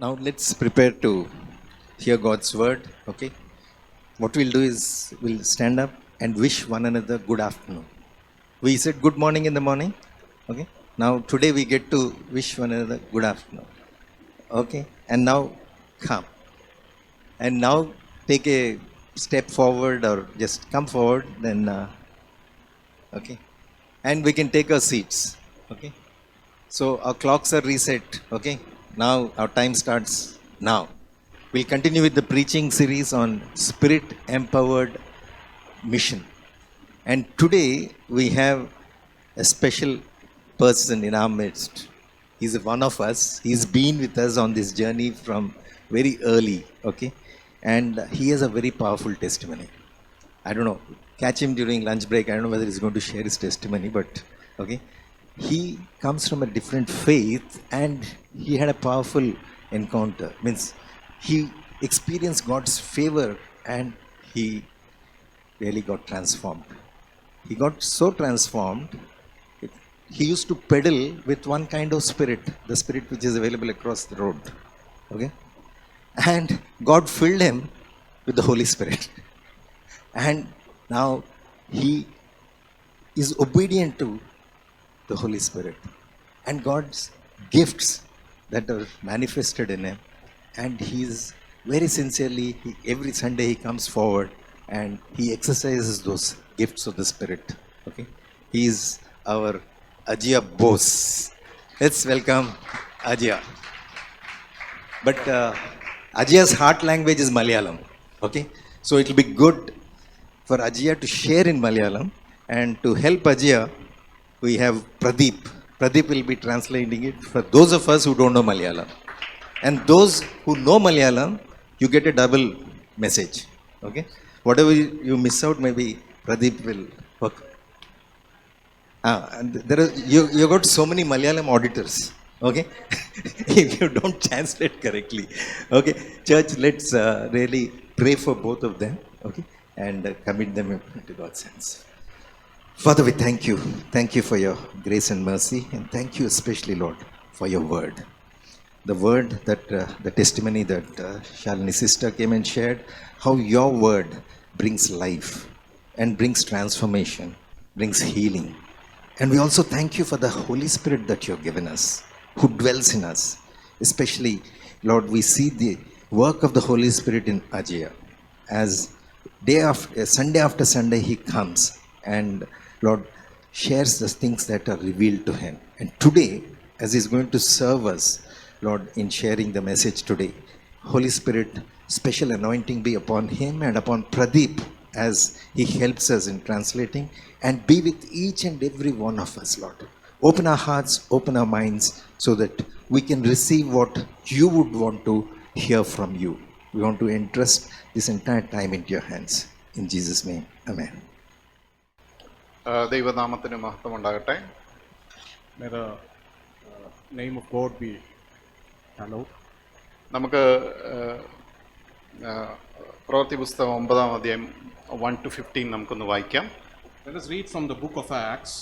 Now let's prepare to hear God's word. Okay. What we'll do is we'll stand up and wish one another good afternoon. We said good morning in the morning. Okay. Now today we get to wish one another good afternoon. Okay. And now come. And now take a step forward or just come forward. Then, okay. And we can take our seats. Okay. So our clocks are reset. Okay. Now our time starts now. We'll continue with the preaching series on spirit empowered mission. And today we have a special person in our midst. He's one of us. He's been with us on this journey from very early, okay? And he has a very powerful testimony. I don't know, catch him during lunch break. I don't know whether he's going to share his testimony, but okay. He comes from a different faith and he had a powerful encounter. Means he experienced God's favor and he really got transformed. He got so transformed. He used to pedal with one kind of spirit, the spirit which is available across the road. Okay? And God filled him with the Holy Spirit. And now he is obedient to the Holy Spirit. And God's gifts that are manifested in him. And he is very sincerely, every Sunday he comes forward and he exercises those gifts of the Spirit. Okay? He is our Ajia Bose. Let's welcome Ajia. But Ajia's heart language is Malayalam. Okay? So it will be good for Ajia to share in Malayalam, and to help Ajia, we have Pradeep. Pradeep will be translating it for those of us who don't know Malayalam. And those who know Malayalam, you get a double message. Okay? Whatever you miss out, maybe Pradeep will work. And you got so many Malayalam auditors. Okay? If you don't translate correctly. Okay? Church, let's really pray for both of them. Okay? And commit them into God's hands. Father, we thank you. Thank you for your grace and mercy. And thank you especially, Lord, for your word. The word that, the testimony that Shalini's sister came and shared, how your word brings life and brings transformation, brings healing. And we also thank you for the Holy Spirit that you have given us, who dwells in us. Especially, Lord, we see the work of the Holy Spirit in Ajia. As Sunday after Sunday, he comes and, Lord, shares the things that are revealed to him. And today, as he's going to serve us, Lord, in sharing the message today, Holy Spirit, special anointing be upon him and upon Pradeep as he helps us in translating, and be with each and every one of us, Lord. Open our hearts, open our minds, so that we can receive what you would want to hear from you. We want to entrust this entire time into your hands. In Jesus' name, amen. ദൈവനാമത്തിന് മഹത്വം ഉണ്ടാകട്ടെ. May the name of God be hallowed. നമുക്ക് പ്രവൃത്തി പുസ്തകം 9-ാം അധ്യായം 1-15 നമുക്കൊന്ന് വായിക്കാം. Let us read from the book of Acts,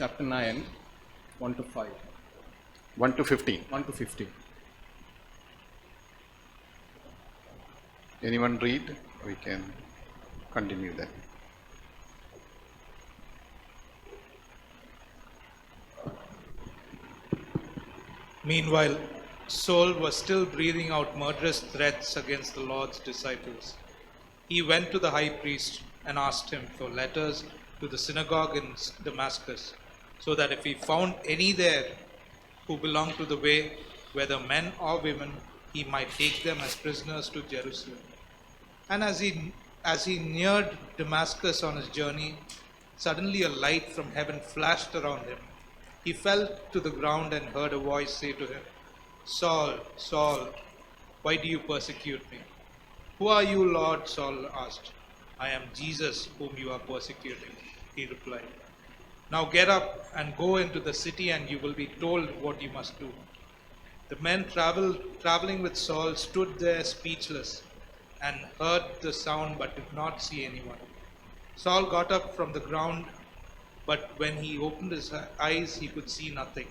chapter 9, 1-5. 1-15. 1-15. Anyone read? We can continue then. Meanwhile, Saul was still breathing out murderous threats against the Lord's disciples. He went to the high priest and asked him for letters to the synagogue in Damascus, so that if he found any there who belonged to the way, whether men or women, he might take them as prisoners to Jerusalem. And as he neared Damascus on his journey, suddenly a light from heaven flashed around him. He fell to the ground and heard a voice say to him, "Saul, Saul, why do you persecute me?" "Who are you, Lord?" Saul asked. "I am Jesus whom you are persecuting," he replied. "Now get up and go into the city, and you will be told what you must do." The men traveling with Saul stood there speechless and heard the sound but did not see anyone. Saul got up from the ground, but when he opened his eyes, he could see nothing.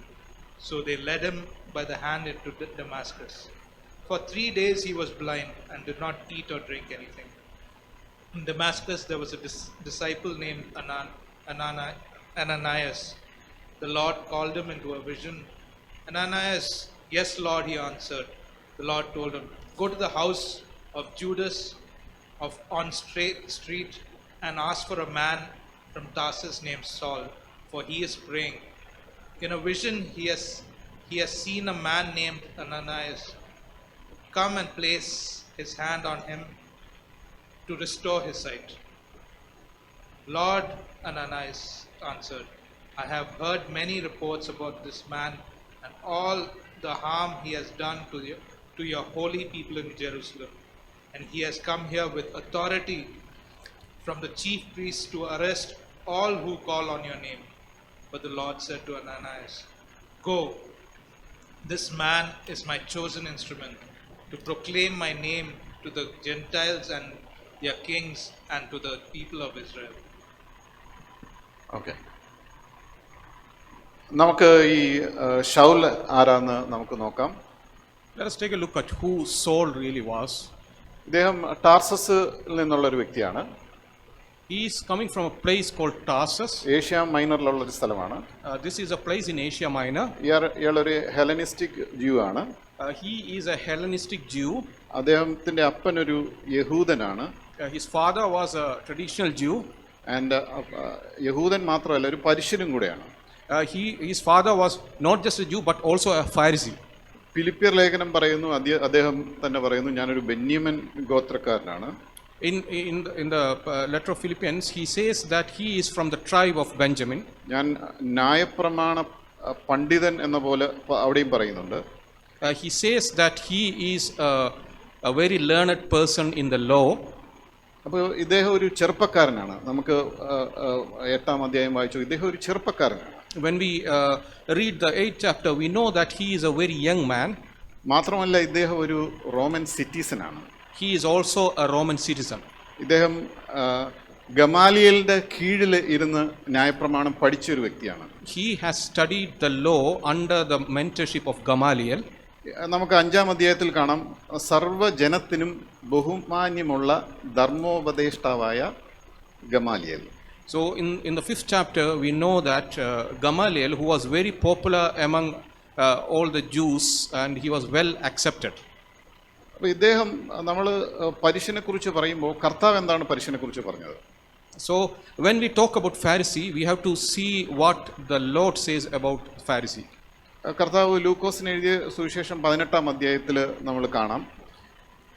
So they led him by the hand into Damascus. For 3 days he was blind and did not eat or drink anything. In Damascus there was a disciple named Ananias. The Lord called him into a vision. Ananias, yes, Lord, he answered. The Lord told him, go to the house of Judas on Straight Street and ask for a man from Tarsus named Saul, for he is praying. In a vision he has seen a man named Ananias come and place his hand on him to restore his sight. Lord, Ananias answered, I have heard many reports about this man and all the harm he has done to your holy people in Jerusalem. And he has come here with authority from the chief priests to arrest all who call on your name. But the Lord said to Ananias, go, this man is my chosen instrument to proclaim my name to the Gentiles and their kings and to the people of Israel. Okay, നമുക്ക് ഈ ശൗൽ ആരാന്ന് നമുക്ക് നോക്കാം. Let us take a look at who Saul really was. ഇദ്ദേഹം ടാർസസിൽ നിന്നുള്ള ഒരു വ്യക്തിയാണ്. He is coming from a place called Tarsus. Asia മൈനറിലുള്ള ഒരു സ്ഥലമാണ്. This is a place in Asia Minor. ഇയാളൊരു ഹെലനിസ്റ്റിക് ജ്യൂ ആണ്. He is a Hellenistic Jew. അദ്ദേഹത്തിന്റെ അപ്പനൊരു യഹൂദനാണ്. His father was a traditional Jew. And യഹൂദൻ മാത്രമല്ല, ഒരു പരീശനും കൂടെയാണ്. His father was not just a Jew but also a Pharisee. ഫിലിപ്പിയർ ലേഖനം പറയുന്നു, അദ്ദേഹം തന്നെ പറയുന്നു, ഞാനൊരു Benyamin ഗോത്രക്കാരനാണ്. In the letter of Philippians, he says that he is from the tribe of Benjamin. ഞാൻ ന്യായപ്രമാണ പണ്ഡിതൻ എന്ന പോലെ അവിടെയും പറയുന്നുണ്ട്. He says that he is a very learned person in the law. അപ്പോൾ ഇദ്ദേഹം ഒരു ചെറുപ്പക്കാരനാണ്. നമുക്ക് 8-ാം അധ്യായം വായിച്ചു, ഇദ്ദേഹം ഒരു ചെറുപ്പക്കാരനാണ്. When we read the 8th chapter, we know that he is a very young man. മാത്രമല്ല, ഇദ്ദേഹം ഒരു Roman സിറ്റിസനാണ്. He is also a Roman citizen. ഇദ്ദേഹം ഗമാലിയലിന്റെ കീഴിൽ ഇരുന്ന് ന്യായപ്രമാണം പഠിച്ച ഒരു വ്യക്തിയാണ്. He has studied the law under the mentorship of Gamaliel. നമുക്ക് 5-ാം അധ്യായത്തിൽ കാണാം, സർവ്വജനത്തിനും ബഹുമാന്യമുള്ള ധർമ്മോപദേഷ്ടാവായ Gamaliel. So in the 5th chapter, we know that Gamaliel, who was very popular among all the Jews, and he was well accepted. അപ്പോൾ ഇദ്ദേഹം, നമ്മൾ പരീശനെ കുറിച്ച് പറയുമ്പോൾ കർത്താവ് എന്താണ് പരീശനെ കുറിച്ച് പറഞ്ഞത്? So when we talk about Pharisee, we have to see what the Lord says about Pharisee. കർത്താവ് ലൂക്കോസിന് എഴുതിയ സുവിശേഷം 18-ാം അധ്യായത്തിൽ നമ്മൾ കാണാം.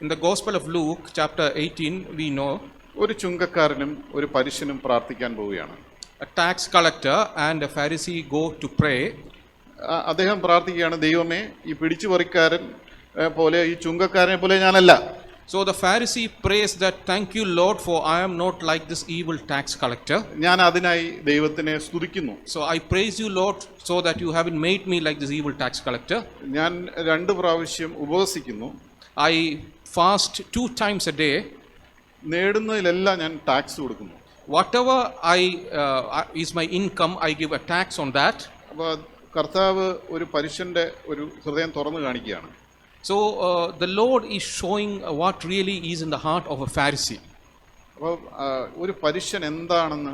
In the Gospel of Luke, chapter 18, we know ഒരു ചുങ്കക്കാരനും ഒരു പരീശനും പ്രാർത്ഥിക്കാൻ പോവുകയാണ്. a tax collector and a Pharisee go to pray. അദ്ദേഹം പ്രാർത്ഥിക്കുകയാണ്, ദൈവമേ, ഈ പിടിച്ചുപറിക്കാരൻ പോലെ, ഈ ചുങ്കക്കാരനെ പോലെ ഞാനല്ല. So the Pharisee prays that, thank you Lord, for I am not like this evil tax collector. ഞാൻ അതിനായി ദൈവത്തിനെ സ്തുതിക്കുന്നു. So I praise you Lord, so that you haven't made me like this evil tax collector. ഞാൻ 2 പ്രാവശ്യം ഉപവസിക്കുന്നു. I fast 2 times a day. നേടുന്നതിലെല്ലാം ഞാൻ tax കൊടുക്കുന്നു. Whatever is my income, I give a tax on that. അപ്പോൾ കർത്താവ് ഒരു പരീശന്റെ ഒരു ഹൃദയം തുറന്നു കാണിക്കുകയാണ്. So the Lord is showing what really is in the heart of a Pharisee. അപ്പോൾ ഒരു പരീശൻ എന്താണെന്ന്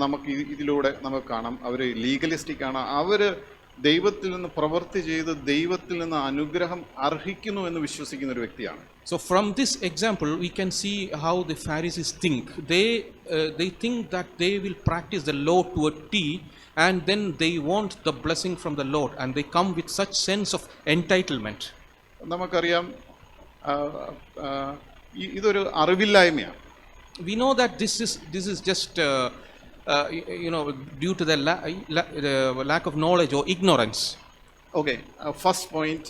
നമുക്ക് ഇതിലൂടെ നമുക്ക് കാണാം. അവർ ലീഗലിസ്റ്റിക് ആണ്. അവർ ദൈവത്തിൽ നിന്ന് പ്രവൃത്തി ചെയ്ത് ദൈവത്തിൽ നിന്ന് അനുഗ്രഹം അർഹിക്കുന്നു എന്ന് വിശ്വസിക്കുന്ന ഒരു വ്യക്തിയാണ്. So from this example, we can see how the Pharisees think. They think that they will practice the law to a T, and then they want the blessing from the Lord, and they come with such sense of entitlement. നമുക്കറിയാം, ഇതൊരു അറിവില്ലായ്മയാണ്. We know that this is just due to the lack of knowledge or ignorance. Okay, first point,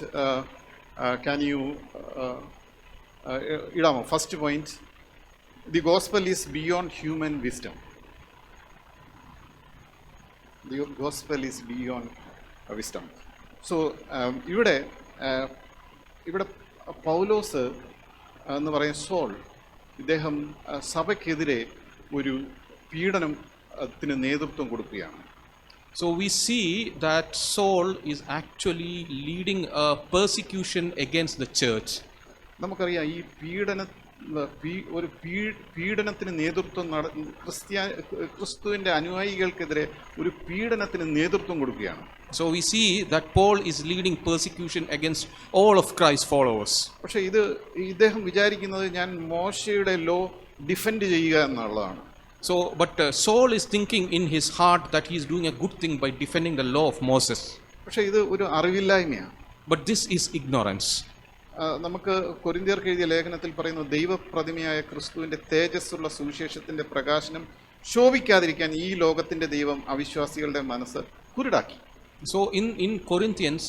can you idamo first point, the gospel is beyond human wisdom. The gospel is beyond wisdom. So ഇവിടെ പൗലോസ് എന്ന് പറയുന്ന soul, ഇദ്ദേഹം സഭയ്ക്കെതിരെ ഒരു പീഡനത്തിന് നേതൃത്വം കൊടുക്കുകയാണ്. So we see that Saul is actually leading a persecution against the church. നമുക്കറിയാം ഈ പീഡനത്തിന് നേതൃത്വം ക്രിസ്തുവിൻ്റെ അനുയായികൾക്കെതിരെ ഒരു പീഡനത്തിന് നേതൃത്വം കൊടുക്കുകയാണ്. So we see that Paul is leading persecution against all of Christ's followers. പക്ഷേ ഇദ്ദേഹം വിചാരിക്കുന്നത് ഞാൻ മോശയുടെ ലോ ഡിഫെൻഡ് ചെയ്യുക എന്നുള്ളതാണ്. So, but Saul is thinking in his heart that he is doing a good thing by defending the law of Moses. പക്ഷേ ഇത് ഒരു അറിവില്ലായ്മയാണ്. But this is ignorance. നമുക്ക് കൊരിന്ത്യർക്ക് എഴുതിയ ലേഖനത്തിൽ പറയുന്നു, ദൈവപ്രതിമയായ ക്രിസ്തുവിൻ്റെ തേജസ്സുള്ള സുവിശേഷത്തിൻ്റെ പ്രകാശനം ശോഭിക്കാതിരിക്കാൻ ഈ ലോകത്തിൻ്റെ ദൈവം അവിശ്വാസികളുടെ മനസ്സ് കുരുടാക്കി. So in Corinthians,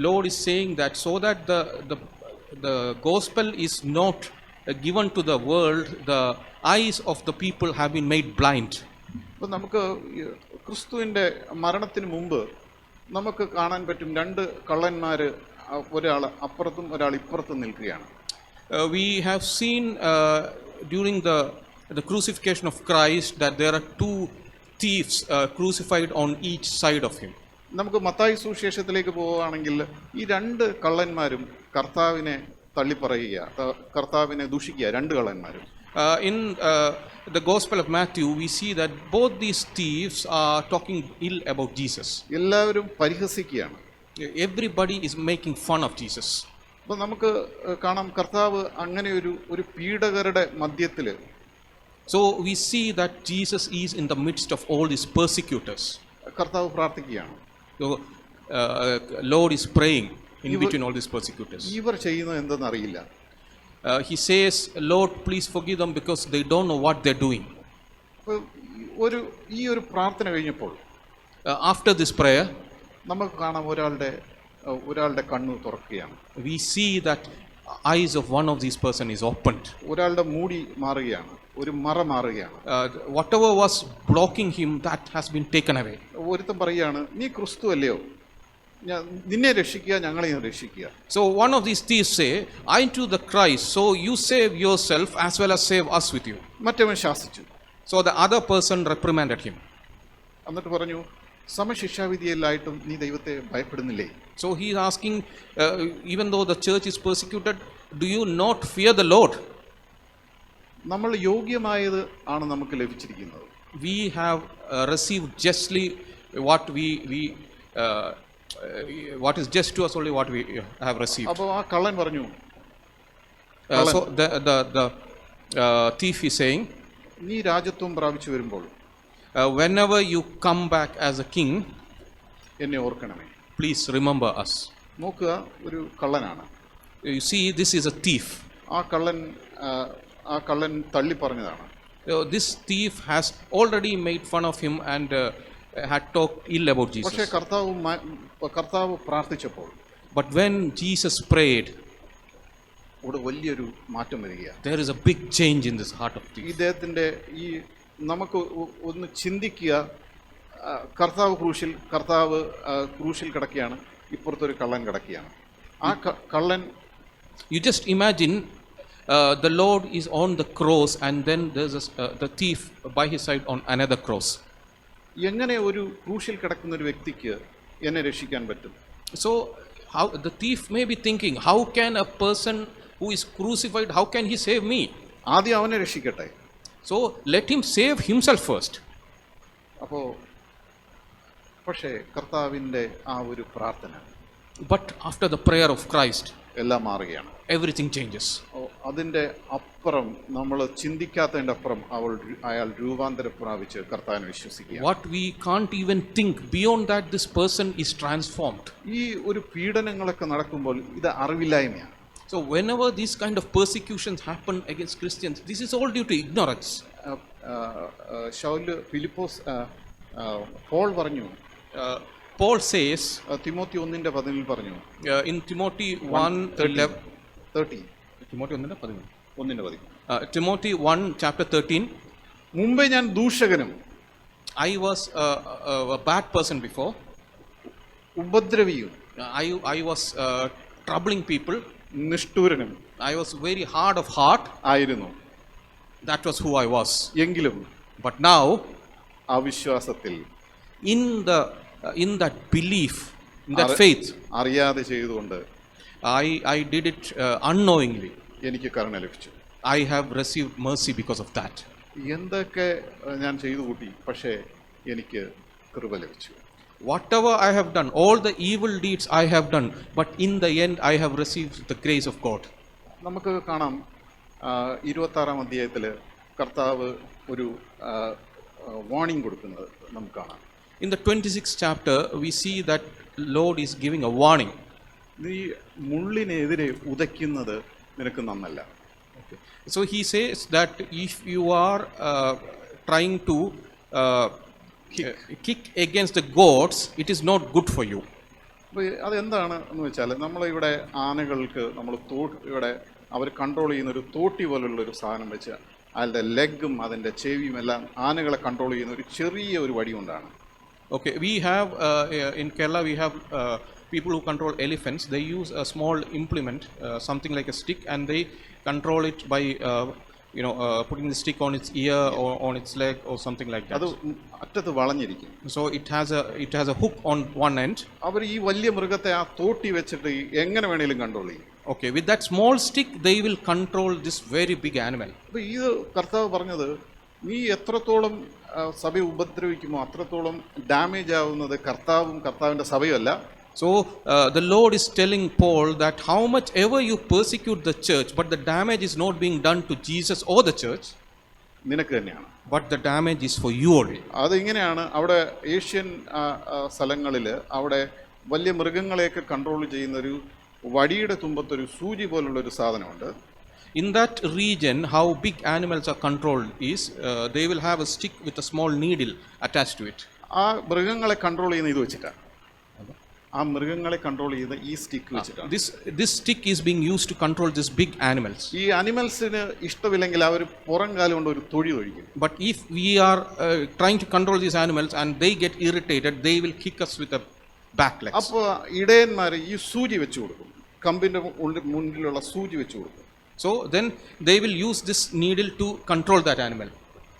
Lord is saying that so that the gospel is not given to the world, the eyes of the people have been made blind. അപ്പോൾ നമുക്ക് ക്രിസ്തുവിൻ്റെ മരണത്തിന് മുമ്പ് നമുക്ക് കാണാൻ പറ്റും, രണ്ട് കള്ളന്മാർ, ഒരാൾ അപ്പുറത്തും ഒരാൾ ഇപ്പുറത്തും നിൽക്കുകയാണ്. We have seen during the crucifixion of Christ that there are two thieves crucified on each side of him. നമുക്ക് മത്തായി സുവിശേഷത്തിലേക്ക് പോവുകയാണെങ്കിൽ ഈ രണ്ട് കള്ളന്മാരും കർത്താവിനെ തള്ളിപ്പറയുക, കർത്താവിനെ ദൂഷിക്കുക, രണ്ട് കള്ളന്മാരും. In the Gospel of Matthew, we see that both these thieves are talking ill about Jesus. എല്ലാവരും പരിഹസിക്കുകയാണ്. Everybody is making fun of Jesus. അപ്പോൾ നമുക്ക് കാണാം കർത്താവ് അങ്ങനെ ഒരു പീഡകരുടെ മധ്യത്തിൽ. So we see that Jesus is in the midst of all these persecutors. കർത്താവ് പ്രാർത്ഥിക്കുകയാണ്. So Lord is praying in between all these persecutors. ഇവർ ചെയ്യുന്നത് എന്തെന്നറിയില്ല. He says, Lord, please forgive them because they don't know what they're doing. അപ്പോൾ ഈ ഒരു പ്രാർത്ഥന കഴിഞ്ഞപ്പോൾ After this prayer, നമുക്ക് കാണാം ഒരാളുടെ കണ്ണ് തുറക്കുകയാണ്. we see that eyes of one of these person is opened. ഒരാളുടെ മൂടി മാറുകയാണ്, ഒരു മറ മാറുകയാണ്. Whatever was blocking him, that has been taken away. ഒരുത്തൻ പറയുകയാണ്, നീ ക്രിസ്തു അല്ലയോ, നിന്നെ രക്ഷിക്കുക, ഞങ്ങളെയും രക്ഷിക്കുക. So one of these thieves say, I too the Christ, so you save yourself as well as save us with you. മറ്റവൻ ശാസിച്ചു. So the other person reprimanded him. എന്നിട്ട് പറഞ്ഞു, സമശിക്ഷാവിധിയിലായിട്ടും നീ ദൈവത്തെ ഭയപ്പെടുന്നില്ലേ? So he is asking, even though the church is persecuted, do you not fear the Lord? നമ്മൾ യോഗ്യമായത് ആണ് നമുക്ക് ലഭിച്ചിരിക്കുന്നത്. We have received justly what what is just to us, only what we have received. അപ്പോൾ ആ കള്ളൻ പറഞ്ഞു, So the thief is saying, നീ രാജ്യത്വം പ്രാപിച്ചു വരുമ്പോൾ whenever you come back as a king, എന്നെ ഓർക്കണമേ. please remember us. നോക്കുക, ഒരു കള്ളനാണ്. You see, this is a thief. ആ കള്ളൻ തള്ളി പറഞ്ഞതാണ്. This thief has already made fun of him and had talked ill about പക്ഷേ Jesus. കർത്താവ് പ്രാർത്ഥിച്ചപ്പോൾ But when Jesus prayed, ഇവിടെ വലിയൊരു മാറ്റം വരികയാണ്. there is a big change in this heart of thief. ഇദ്ദേഹത്തിൻ്റെ നമുക്ക് ഒന്ന് ചിന്തിക്കുക, കർത്താവ് ക്രൂശിൽ കിടക്കുകയാണ്, ഇപ്പുറത്തൊരു കള്ളൻ കിടക്കുകയാണ്. ആ കള്ളൻ, You just imagine the Lord is on the cross and then there's the thief by his side on another cross. എങ്ങനെ ഒരു ക്രൂശിൽ കിടക്കുന്ന ഒരു വ്യക്തിക്ക് എന്നെ രക്ഷിക്കാൻ പറ്റും? So how the thief may be thinking, how can a person who is crucified, how can he save me? ആദ്യം അവനെ രക്ഷിക്കട്ടെ. So let him save himself first. അപ്പോൾ പക്ഷേ കർത്താവിൻ്റെ ആ ഒരു പ്രാർത്ഥന, But after the prayer of Christ, എല്ലാം മാറുകയാണ്. everything changes. അതിൻ്റെ അപ്പുറം, നമ്മൾ ചിന്തിക്കാത്തതിൻ്റെ അപ്പുറം അയാൾ രൂപാന്തരം പ്രാപിച്ച് കർത്താവിനെ വിശ്വസിക്കുക. What we can't even think, beyond that this person is transformed. ഈ ഒരു പീഡനങ്ങളൊക്കെ നടക്കുമ്പോൾ ഇത് അറിവില്ലായ്മയാണ്. So whenever these kind of persecutions happen against Christians, this is all due to ignorance. Paul പറഞ്ഞു, Paul says തിമോത്തി 1:11 പറഞ്ഞു, in Timothy 1:11, 13, Timothy 1 chapter 13, മുമ്പേ ഞാൻ ദൂഷകനും I was a bad person before. ഉപദ്രവിയും I was troubling people. നിഷ്ഠൂരനും I was very hard of heart. ആയിരുന്നു. That was who I was. എങ്കിലും But now, അവിശ്വാസത്തിൽ in that belief, in that Are- faith, അറിയാതെ ചെയ്തുകൊണ്ട് I did it unknowingly. എനിക്ക് കരുണ ലഭിച്ചു. I have received mercy because of that. എന്തൊക്കെ ഞാൻ ചെയ്തു കൂട്ടി, പക്ഷേ എനിക്ക് കൃപ ലഭിച്ചു. Whatever I have done, all the evil deeds I have done, but in the end I have received the grace of God. നമുക്ക് കാണാം 26-ാം അധ്യായത്തിൽ കർത്താവ് ഒരു വാർണിംഗ് കൊടുക്കുന്നത് നമുക്ക് കാണാം. In the 26th chapter, we see that Lord is giving a warning. നീ മുള്ളിനെതിരെ ഉദയ്ക്കുന്നത് നിനക്ക് നന്നല്ല. So he says that if you are trying to kick against the goats, it is not good for you. അപ്പോൾ അതെന്താണ് എന്ന് വെച്ചാൽ, നമ്മളിവിടെ ആനകൾക്ക് നമ്മൾ ഇവിടെ അവർ കൺട്രോൾ ചെയ്യുന്ന ഒരു തോട്ടി പോലുള്ള ഒരു സാധനം വെച്ച് അതിൻ്റെ ലെഗും അതിൻ്റെ ചെവിയും എല്ലാം ആനകളെ കൺട്രോൾ ചെയ്യുന്ന ഒരു ചെറിയ ഒരു വടി കൊണ്ടാണ്. Okay, we have in Kerala we have people who control elephants. They use a small implement, something like a stick, and they control it by putting the stick on its ear or on its leg or something like that. അത് അറ്റത്ത് വളഞ്ഞിരിക്കും. So it has a hook on one end. അവർ ഈ വലിയ മൃഗത്തെ ആ തോട്ടി വെച്ചിട്ട് എങ്ങനെ വേണേലും കൺട്രോൾ ചെയ്യും. Okay, with that small stick they will control this very big animal. അപ്പോൾ ഇത് കർത്താവ് പറഞ്ഞത്, നീ എത്രത്തോളം സഭയെ ഉപദ്രവിക്കുമോ അത്രത്തോളം ഡാമേജ് ആവുന്നത് കർത്താവും കർത്താവിൻ്റെ സഭയും അല്ല. So the Lord is telling Paul that how much ever you persecute the church, but the damage is not being done to Jesus or the church, നിനക്ക് തന്നെയാണ്. but the damage is for you only. അതിങ്ങനെയാണ് അവിടെ Asian സ്ഥലങ്ങളിൽ അവിടെ വലിയ മൃഗങ്ങളെയൊക്കെ control ചെയ്യുന്നൊരു വടിയുടെ തുമ്പത്തൊരു സൂചി പോലുള്ളൊരു സാധനമുണ്ട്. In that region, how big animals are controlled is they will have a stick with a small needle attached to it. ആ മൃഗങ്ങളെ കൺട്രോൾ ചെയ്യുന്ന ഇത് വെച്ചിട്ടാണ്. ആ മൃഗങ്ങളെ കൺട്രോൾ ചെയ്യുന്ന ഈ സ്റ്റിക്ക് വെച്ചിട്ടാണ്. This stick is being used to control these big animals. ഈ അനിമൽസിന് ഇഷ്ടമില്ലെങ്കിൽ അവർ പുറം കാലം കൊണ്ട് ഒരു തൊഴി ഒഴിക്കും. But if we are trying to control these animals and they get irritated, they will kick us with a back legs. അപ്പോൾ ഇടയന്മാർ ഈ സൂചി വെച്ച് കൊടുക്കും, കമ്പിൻ്റെ മുന്നിലുള്ള സൂചി വെച്ച് കൊടുക്കും. So then they will use this needle to control that animal.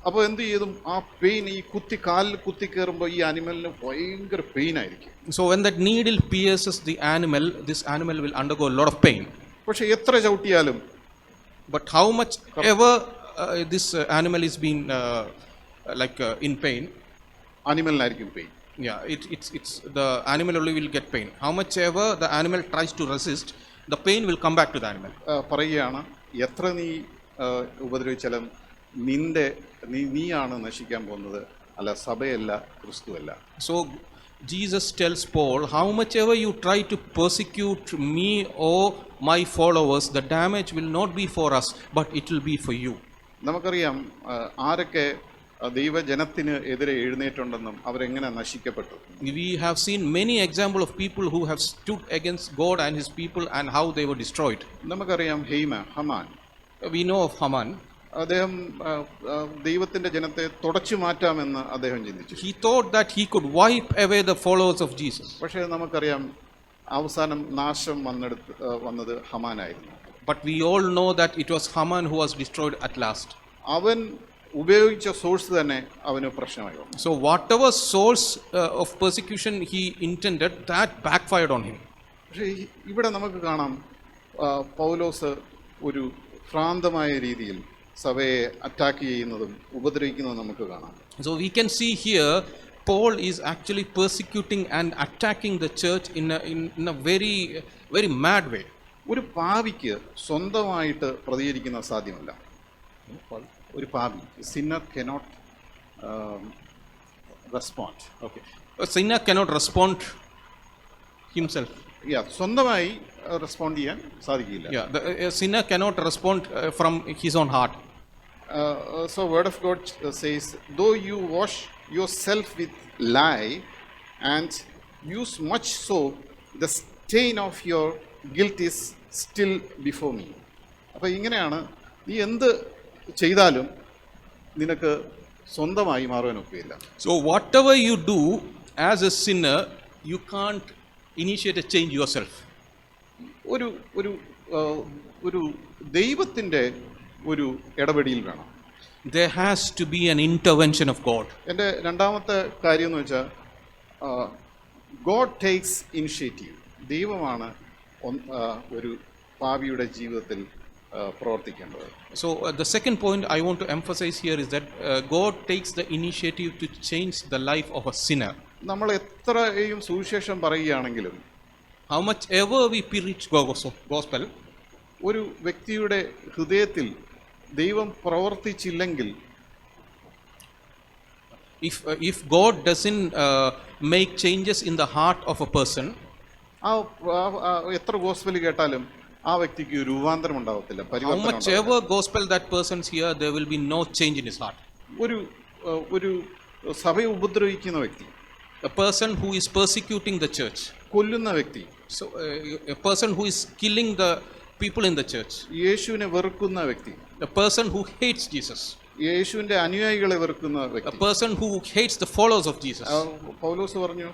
അപ്പോൾ എന്ത് ചെയ്തും ആ പെയിൻ ഈ കാലിൽ കുത്തി കയറുമ്പോൾ ഈ അനിമലിന് ഭയങ്കര പെയിൻ ആയിരിക്കും. So when that needle pierces the animal, this animal will undergo a lot of pain. പക്ഷെ എത്ര ചവിട്ടിയാലും, But how much ever this animal is being in pain, അനിമലിനായിരിക്കും pain. yeah, it's the animal only will get pain. How much ever the animal tries to resist, the pain will come back to the animal. പറയുകയാണ്, എത്ര നീ ഉപദ്രവിച്ചാലും നീയാണ് നശിക്കാൻ പോകുന്നത്, അല്ല സഭയല്ല, ക്രിസ്തുവല്ല. So Jesus tells Paul, how much ever you try to persecute me or my followers, the damage will not be for us, but it will be for you. നമുക്കറിയാം ആരൊക്കെ ദൈവജനത്തിന് എതിരെ എഴുന്നേറ്റുണ്ടെന്നും അവരെങ്ങനെ നശിക്കപ്പെട്ടു. We have seen many examples of people who have stood against God and his people and how they were destroyed. നമുക്കറിയാം Haman. We know of Haman. അദ്ദേഹം ദൈവത്തിന്റെ ജനത്തെ തുടച്ചു മാറ്റാമെന്ന് അദ്ദേഹം ചിന്തിച്ചു. He thought that he could wipe away the followers of Jesus. പക്ഷേ നമുക്കറിയാം അവസാനം നാശം വന്നത് ഹമാനായിരുന്നു. But we all know that it was Haman who was destroyed at last. അവൻ ഉപയോഗിച്ച സോഴ്സ് തന്നെ അവന് പ്രശ്നമായി. So whatever source of persecution he intended, that backfired on him. പക്ഷേ ഇവിടെ നമുക്ക് കാണാം പൗലോസ് ഒരു ഭ്രാന്തമായ രീതിയിൽ സഭയെ അറ്റാക്ക് ചെയ്യുന്നതും ഉപദ്രവിക്കുന്നതും നമുക്ക് കാണാം. So we can see here Paul is actually persecuting and attacking the church in a very very mad way. ഒരു പാപിക്ക് സ്വന്തമായിട്ട് പ്രതികരിക്കുന്ന സാധ്യമല്ല. ഒരു പാപി, Sinner cannot respond. Okay. A sinner cannot respond himself. സ്വന്തമായി റെസ്പോണ്ട് ചെയ്യാൻ സാധിക്കില്ല. Yeah, a sinner cannot respond from his own heart. So word of God says, though you wash yourself with lye and use much soap, the stain of your guilt is still before me. അപ്പോൾ ഇങ്ങനെയാണ്, നീ എന്ത് ചെയ്താലും നിനക്ക് സ്വന്തമായി മാറാൻ ഒക്കുകയില്ല. So whatever you do as a sinner, you can't initiate a change yourself. ഒരു ഒരു ഒരു ദൈവത്തിൻ്റെ ഒരു ഇടപെടൽ വേണം. There has to be an intervention of God. എൻ്റെ രണ്ടാമത്തെ കാര്യം എന്ന് വെച്ചാൽ, ഗോഡ് ടേക്സ് ഇനിഷ്യേറ്റീവ്. ദൈവമാണ് ഒരു പാപിയുടെ ജീവിതത്തിൽ പ്രവർത്തിക്കേണ്ടത്. So the second point I want to emphasize here is that God takes the initiative to change the life of a sinner. നമ്മൾ എത്രയും സുവിശേഷം പറയുകയാണെങ്കിലും How much ever we preach gospel, ഒരു വ്യക്തിയുടെ ഹൃദയത്തിൽ ദൈവം പ്രവർത്തിച്ചില്ലെങ്കിൽ, if God doesn't make changes in the heart of a person, എത്ര gospel കേട്ടാലും ആ വ്യക്തിക്ക് രൂപാന്തരം ഉണ്ടാവത്തില്ല, how പരിവർത്തനം much ever gospel that person's hear, there will be no change in his heart. ഒരു സഭയെ ഉപദ്രവിക്കുന്ന വ്യക്തി, A person who is persecuting the church, കൊല്ലുന്ന വ്യക്തി, so a person who is killing the people in the church, യേശുവിനെ വെറുക്കുന്ന വ്യക്തി, a person who hates Jesus, യേശുവിന്റെ അനുയായികളെ വെറുക്കുന്ന a വ്യക്തി. person who hates the followers of Jesus. പൗലോസ് പറഞ്ഞു,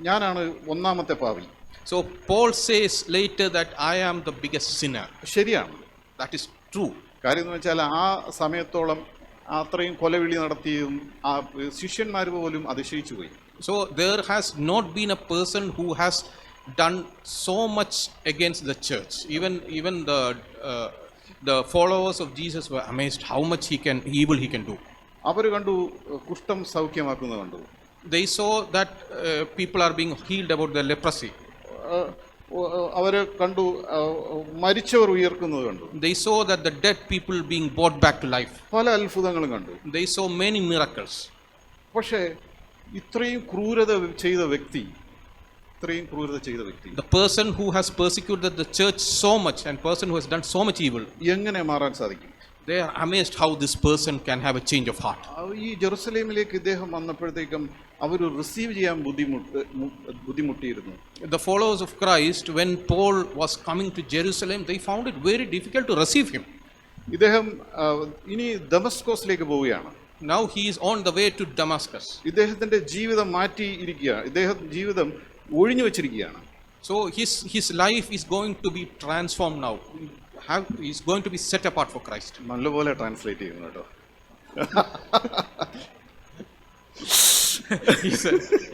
ഞാനാണ് ഒന്നാമത്തെ പാപി. So Paul says later that I am the biggest sinner. ശരിയാണ്. That is true. കാര്യം എന്ന് വെച്ചാൽ ആ സമയത്തോളം അത്രയും കൊലവിളി നടത്തിയും ആ ശിഷ്യന്മാർ പോലും അതിശയിച്ചു പോയി. So there has not been a person who has done so much against the church. Even the followers of Jesus were amazed how much evil he can do. അവർ കണ്ടു കുഷ്ഠം സൗഖ്യമാക്കുന്നത് കണ്ടു. They saw that people are being healed about their leprosy. അവർ കണ്ടു മരിച്ചവർ ഉയർക്കുന്നത് കണ്ടു. They saw that the dead people being brought back to life. പല അത്ഭുതങ്ങളും കണ്ടു. They saw many miracles. പക്ഷേ ഇത്രയും ക്രൂരത ചെയ്ത വ്യക്തി, The person who has persecuted the church so much and person who has done so much evil, എങ്ങനെ മാറാൻ സാധിക്കും? they are amazed how this person can have a change of heart. ഈ ജെറുസലേമിലേക്ക് ഇദ്ദേഹം വന്നപ്പോഴത്തേക്കും അവർ റിസീവ് ചെയ്യാൻ ബുദ്ധിമുട്ടിയിരുന്നു. The followers of Christ, when Paul was coming to Jerusalem, they found it very difficult to receive him. ഇദ്ദേഹം ഇനി ദമസ്കോസിലേക്ക് പോവുകയാണ്. Now he is on the way to Damascus. ഇദ്ദേഹത്തിന്റെ ജീവിതം മാറ്റിയിരിക്കുകയാണ്, ഇദ്ദേഹം ജീവിതം ഒഴിഞ്ഞു വെച്ചിരിക്കുകയാണ്. So his life is going to be transformed now. He is going to be set apart for Christ. നല്ലപോലെ ട്രാൻസ്ലേറ്റ് ചെയ്യുന്നു കേട്ടോ.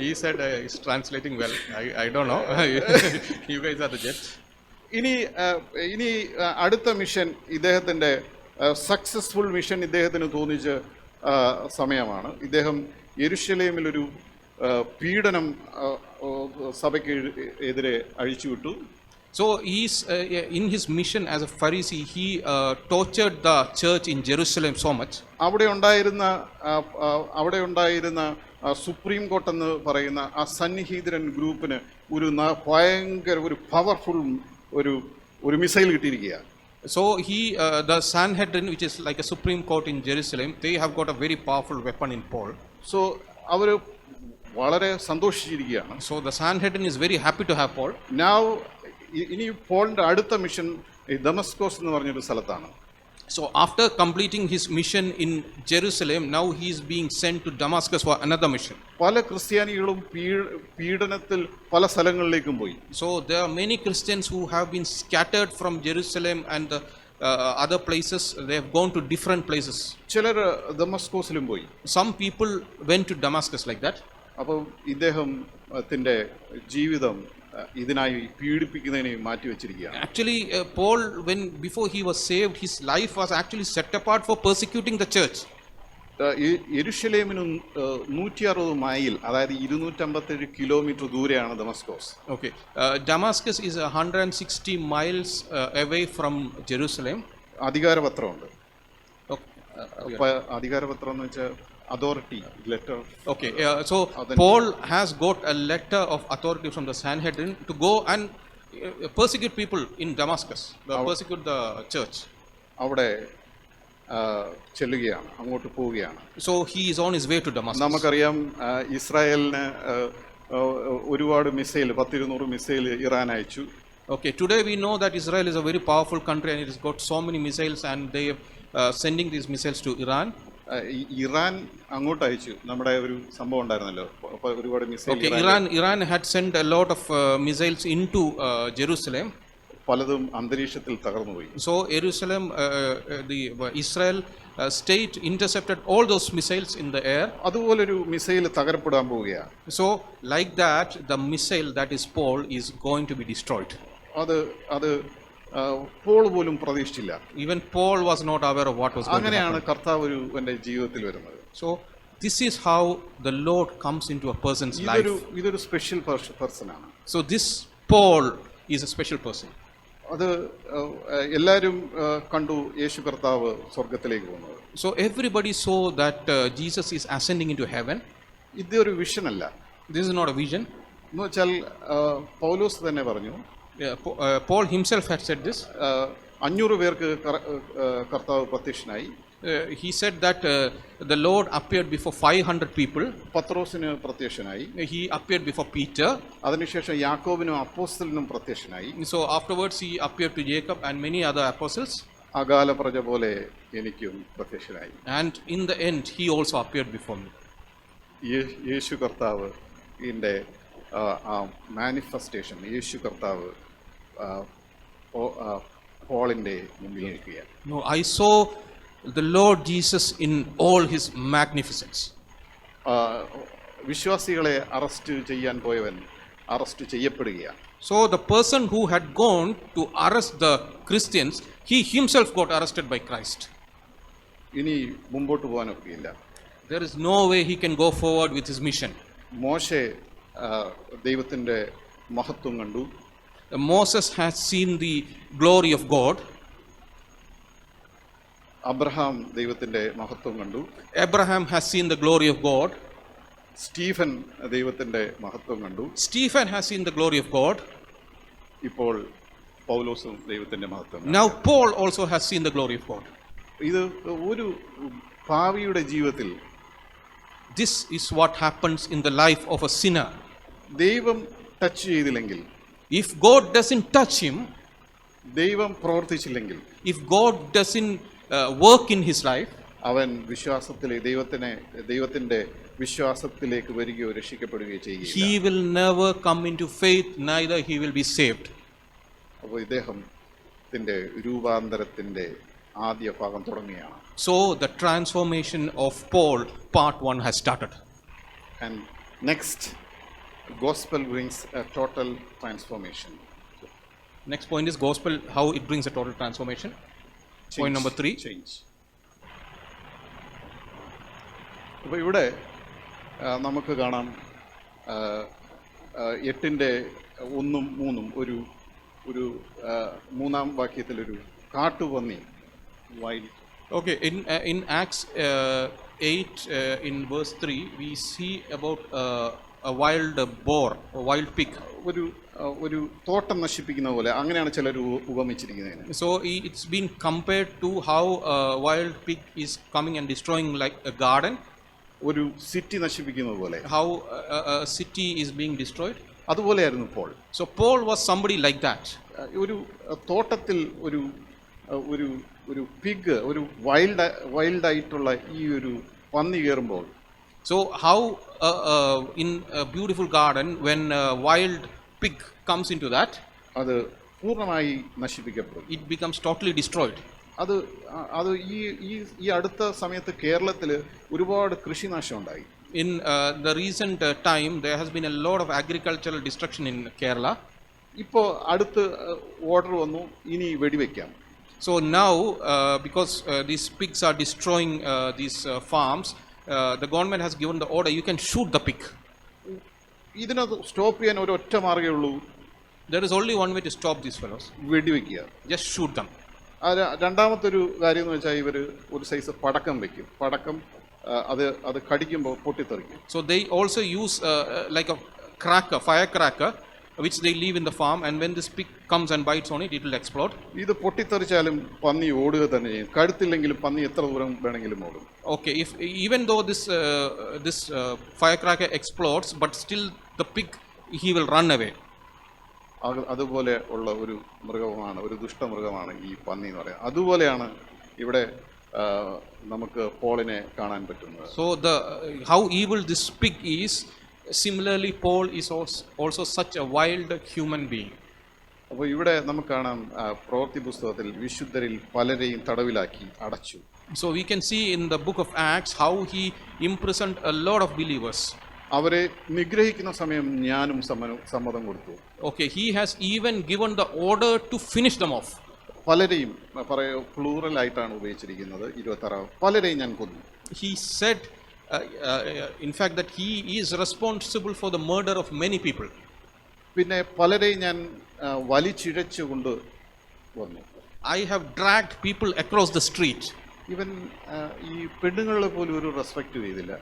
he said he's translating well. I don't know. You guys are the judge. ഇനി അടുത്ത mission ഇദ്ദേഹത്തിന്റെ successful mission ഇദ്ദേഹത്തിന് തോന്നിച്ച സമയമാണ്. ഇദ്ദേഹം യെരുശലേമിൽ ഒരു പീഡനം സഭയ്ക്ക് എതിരെ അഴിച്ചുവിട്ടു. So he's in his mission as a Pharisee, he tortured the church in Jerusalem so much. അവിടെ ഉണ്ടായിരുന്ന സുപ്രീം കോർട്ട് എന്ന് പറയുന്ന ആ സന്നിഹിതരൻ ഗ്രൂപ്പിന് ഭയങ്കര ഒരു പവർഫുൾ ഒരു മിസൈൽ കിട്ടിയിരിക്കുകയാണ്. So the Sanhedrin, which is like a Supreme Court in Jerusalem, they have got a very powerful weapon in Paul. So അവർ വളരെ സന്തോഷിച്ചിരിക്കുകയാണ്. So the Sanhedrin is very happy to have Paul. Now ഇനി പോളിന്റെ അടുത്ത mission Damascus എന്ന് പറഞ്ഞൊരു സ്ഥലത്താണ്. So after completing his mission in Jerusalem, now he is being sent to Damascus for another mission. പല ക്രിസ്ത്യാനികളും പീഡനത്തിൽ പല സ്ഥലങ്ങളിലേക്കും പോയി. So there are many Christians who have been scattered from Jerusalem and the other places. They have gone to different places. ചിലർ ദമസ്കോസിലും പോയി. Some people went to Damascus like that. അപ്പോൾ ഇദ്ദേഹത്തിന്റെ ജീവിതം ഇതിനായി പീഡിപ്പിക്കുന്നതിനെ മാറ്റി വെച്ചിരിക്കുകയാണ്. Actually Paul, before he was saved, his life was actually set apart for persecuting the church. യെരുശലേമിന് 160 mile, അതായത് 257 kilometre ദൂരെയാണ് Damascus. Okay, Damascus is 160 miles away from Jerusalem. അധികാരപത്രമുണ്ട്. Okay, അധികാരപത്രം എന്ന് വെച്ചാൽ authority letter. Okay, so Paul has got a letter of authority from the Sanhedrin to go and persecute people in Damascus, persecute the church. അവിടെ ചെല്ലുകയാണ്, അങ്ങോട്ട് പോവുകയാണ്. So he is on his way to Damascus. നമുക്കറിയാം ഇസ്രായേലിന് ഒരുപാട് missile 100-200 missile Iran അയച്ചു. Okay, today we know that Israel is a very powerful country and it has got so many missiles and they are sending these missiles to Iran. Iran അങ്ങോട്ട് അയച്ചു. നമ്മുടെ ഒരു സംഭവം ഉണ്ടായിരുന്നല്ലോ, ഒരുപാട് missile. Okay, Iran had sent a lot of missiles into Jerusalem. പലതും അന്തരീക്ഷത്തിൽ തകർന്നുപോയി. So Jerusalem, Israel state intercepted all those missiles in the air. അതുപോലൊരു മിസൈൽ തകർപ്പെടാൻ പോവുകയാണ്. So, like that, the missile that is Paul is going to be destroyed. അത് Paul പോലും പ്രതീക്ഷിച്ചില്ല. Even Paul was not aware of what was going to അങ്ങനെയാണ് happen. കർത്താവ് എൻ്റെ ജീവിതത്തിൽ വരുന്നത്. So, this is how the Lord comes into a person's life. ഇതൊരു special പേഴ്സണാണ്. So, this Paul is a special person. അത് എല്ലാവരും കണ്ടു യേശു കർത്താവ് സ്വർഗത്തിലേക്ക് പോകുന്നത്. So, everybody saw that Jesus is ascending into heaven. ഇതൊരു വിഷൻ അല്ല. This is not a vision. എന്ന് വെച്ചാൽ പൗലോസ് തന്നെ പറഞ്ഞു, Paul himself had said this. 500 പേർക്ക് കർത്താവ് പ്രത്യക്ഷനായി. He said that the Lord appeared before 500 people. പത്രോസിന് പ്രത്യക്ഷനായി. He appeared before Peter. അതിനുശേഷം യാക്കോബിനും അപ്പോസ്തലനും പ്രത്യക്ഷനായി. So afterwards he appeared to Jacob and many other apostles. അകാല പ്രജ പോലെ എനിക്കും പ്രത്യക്ഷനായി. And in the end he also appeared before me. യേശു കർത്താവ് ഇതിൻ്റെ മാനിഫെസ്റ്റേഷൻ യേശു കർത്താവ് പോളിൻ്റെ മുമ്പിൽ നിൽക്കുകയാണ്. No, I saw the Lord Jesus in all his magnificence. വിശ്വാസികളെ അറസ്റ്റ് ചെയ്യാൻ പോയവൻ അറസ്റ്റ് ചെയ്യപ്പെടുകയാണ്. So the person who had gone to arrest the Christians, he himself got arrested by Christ. ഇനി മുമ്പോട്ട് പോകാനൊക്കെയില്ല. There is no way he can go forward with his mission. മോശെ ദൈവത്തിൻ്റെ മഹത്വം കണ്ടു. Moses has seen the glory of God. Abraham ദൈവത്തിൻ്റെ മഹത്വം കണ്ടു. Abraham has seen the glory of God. Stephen ദൈവത്തിൻ്റെ മഹത്വം കണ്ടു. Stephen has seen the glory of God. ഇപ്പോൾ പൗലോസും ദൈവത്തിൻ്റെ മഹത്വം കണ്ടു. Now Paul also has seen the glory of God. ഇത് ഒരു പാപിയുടെ ജീവിതത്തിൽ This is what happens in the life of a sinner. ദൈവം ടച്ച് ചെയ്തില്ലെങ്കിൽ, If God doesn't touch him, ദൈവം പ്രവർത്തിച്ചില്ലെങ്കിൽ, if God doesn't work in his life, അവൻ ദൈവത്തിൻ്റെ വിശ്വാസത്തിലേക്ക് വരികയോ രക്ഷിക്കപ്പെടുകയോ ചെയ്യുകയില്ല. he will never come into faith, neither he will be saved. അപ്പോൾ ഇദ്ദേഹത്തിൻ്റെ രൂപാന്തരത്തിൻ്റെ ആദ്യ ഭാഗം തുടങ്ങുകയാണ്. So the transformation of Paul, part 1 has started. And next, gospel brings a total transformation. Next point is gospel, how it brings a total transformation. Point number 3. Change. അപ്പോൾ ഇവിടെ നമുക്ക് കാണാം 8:1-3 ഒരു മൂന്നാം വാക്യത്തിൽ ഒരു കാട്ടുപന്നി wild. Okay, in Acts 8 in verse 3 we see about a wild boar, a wild pig. ഒരു തോട്ടം നശിപ്പിക്കുന്ന പോലെ അങ്ങനെയാണ് ചിലർ ഉപമിച്ചിരിക്കുന്നതിന്. So it's been compared to how a wild pig is coming and destroying like a garden. ഒരു city നശിപ്പിക്കുന്നത് പോലെ. How a city is being destroyed. അതുപോലെയായിരുന്നു Paul. So Paul was somebody like that. ഒരു തോട്ടത്തിൽ ഒരു പിഗ്, ഒരു വൈൽഡായിട്ടുള്ള ഈ ഒരു പന്നി കയറുമ്പോൾ, So how in a beautiful garden when a wild pig comes into that, അത് പൂർണ്ണമായി നശിപ്പിക്കപ്പെടും. it becomes totally destroyed. അത് ഈ അടുത്ത സമയത്ത് കേരളത്തിൽ ഒരുപാട് കൃഷിനാശം ഉണ്ടായി. In the recent time there has been a lot of agricultural destruction in Kerala. ഇപ്പോൾ അടുത്ത് ഓർഡർ വന്നു, ഇനി വെടിവെക്കാം. So now because these pigs are destroying these farms, the government has given the order, you can shoot the pig. ഇതിനത് stop ചെയ്യാൻ ഒരൊറ്റ മാർഗ്ഗമേ ഉള്ളൂ. There is only one way to stop these fellows. വെടിവെക്കുക. Just shoot them. രണ്ടാമത്തൊരു കാര്യം എന്ന് വെച്ചാൽ ഇവർ ഒരു size പടക്കം വെക്കും. പടക്കം അത് കടിക്കുമ്പോൾ പൊട്ടിത്തെറിക്കും. So they also use like a cracker, firecracker, which they leave in the farm, and when this pig comes and bites on it, it will explode. ഇത് പൊട്ടിത്തെറിച്ചാലും പന്നി ഓടുക തന്നെ ചെയ്യും. കഴുത്തില്ലെങ്കിലും പന്നി എത്ര ദൂരം വേണമെങ്കിലും ഓടും. Okay, even though this firecracker explodes, but still the pig, he will run away. അതുപോലെ ഉള്ള ഒരു മൃഗമാണ്, ഒരു ദുഷ്ടമൃഗമാണ് ഈ പന്നി എന്ന് പറയുന്നത്. അതുപോലെയാണ് ഇവിടെ നമുക്ക് പോളിനെ കാണാൻ പറ്റുന്നത്. So how evil this pig is, similarly Paul is also such a wild human being. അപ്പോൾ ഇവിടെ നമുക്ക് കാണാം പ്രവൃത്തി പുസ്തകത്തിൽ വിശുദ്ധരിൽ പലരെയും തടവിലാക്കി അടച്ചു. So we can see in the book of Acts how he imprisoned a lot of believers. അവരെ നിഗ്രഹിക്കുന്ന സമയം ഞാനും സമ്മതം കൊടുത്തു. Okay, he has even given the order to finish them off. പലരെയും പ്ലൂറൽ ആയിട്ടാണ് ഉപയോഗിച്ചിരിക്കുന്നത്. 26 പലരെയും ഞാൻ കൊന്നു. He said, in fact, that he is responsible for the murder of many people. പിന്നെ പലരെയും ഞാൻ വലിച്ചിഴച്ചു കൊണ്ട് വന്നു. I have dragged people across the street. ഇവൻ ഈ പെണ്ണുങ്ങളെ പോലും ഒരു റെസ്പെക്ട് ചെയ്തില്ല.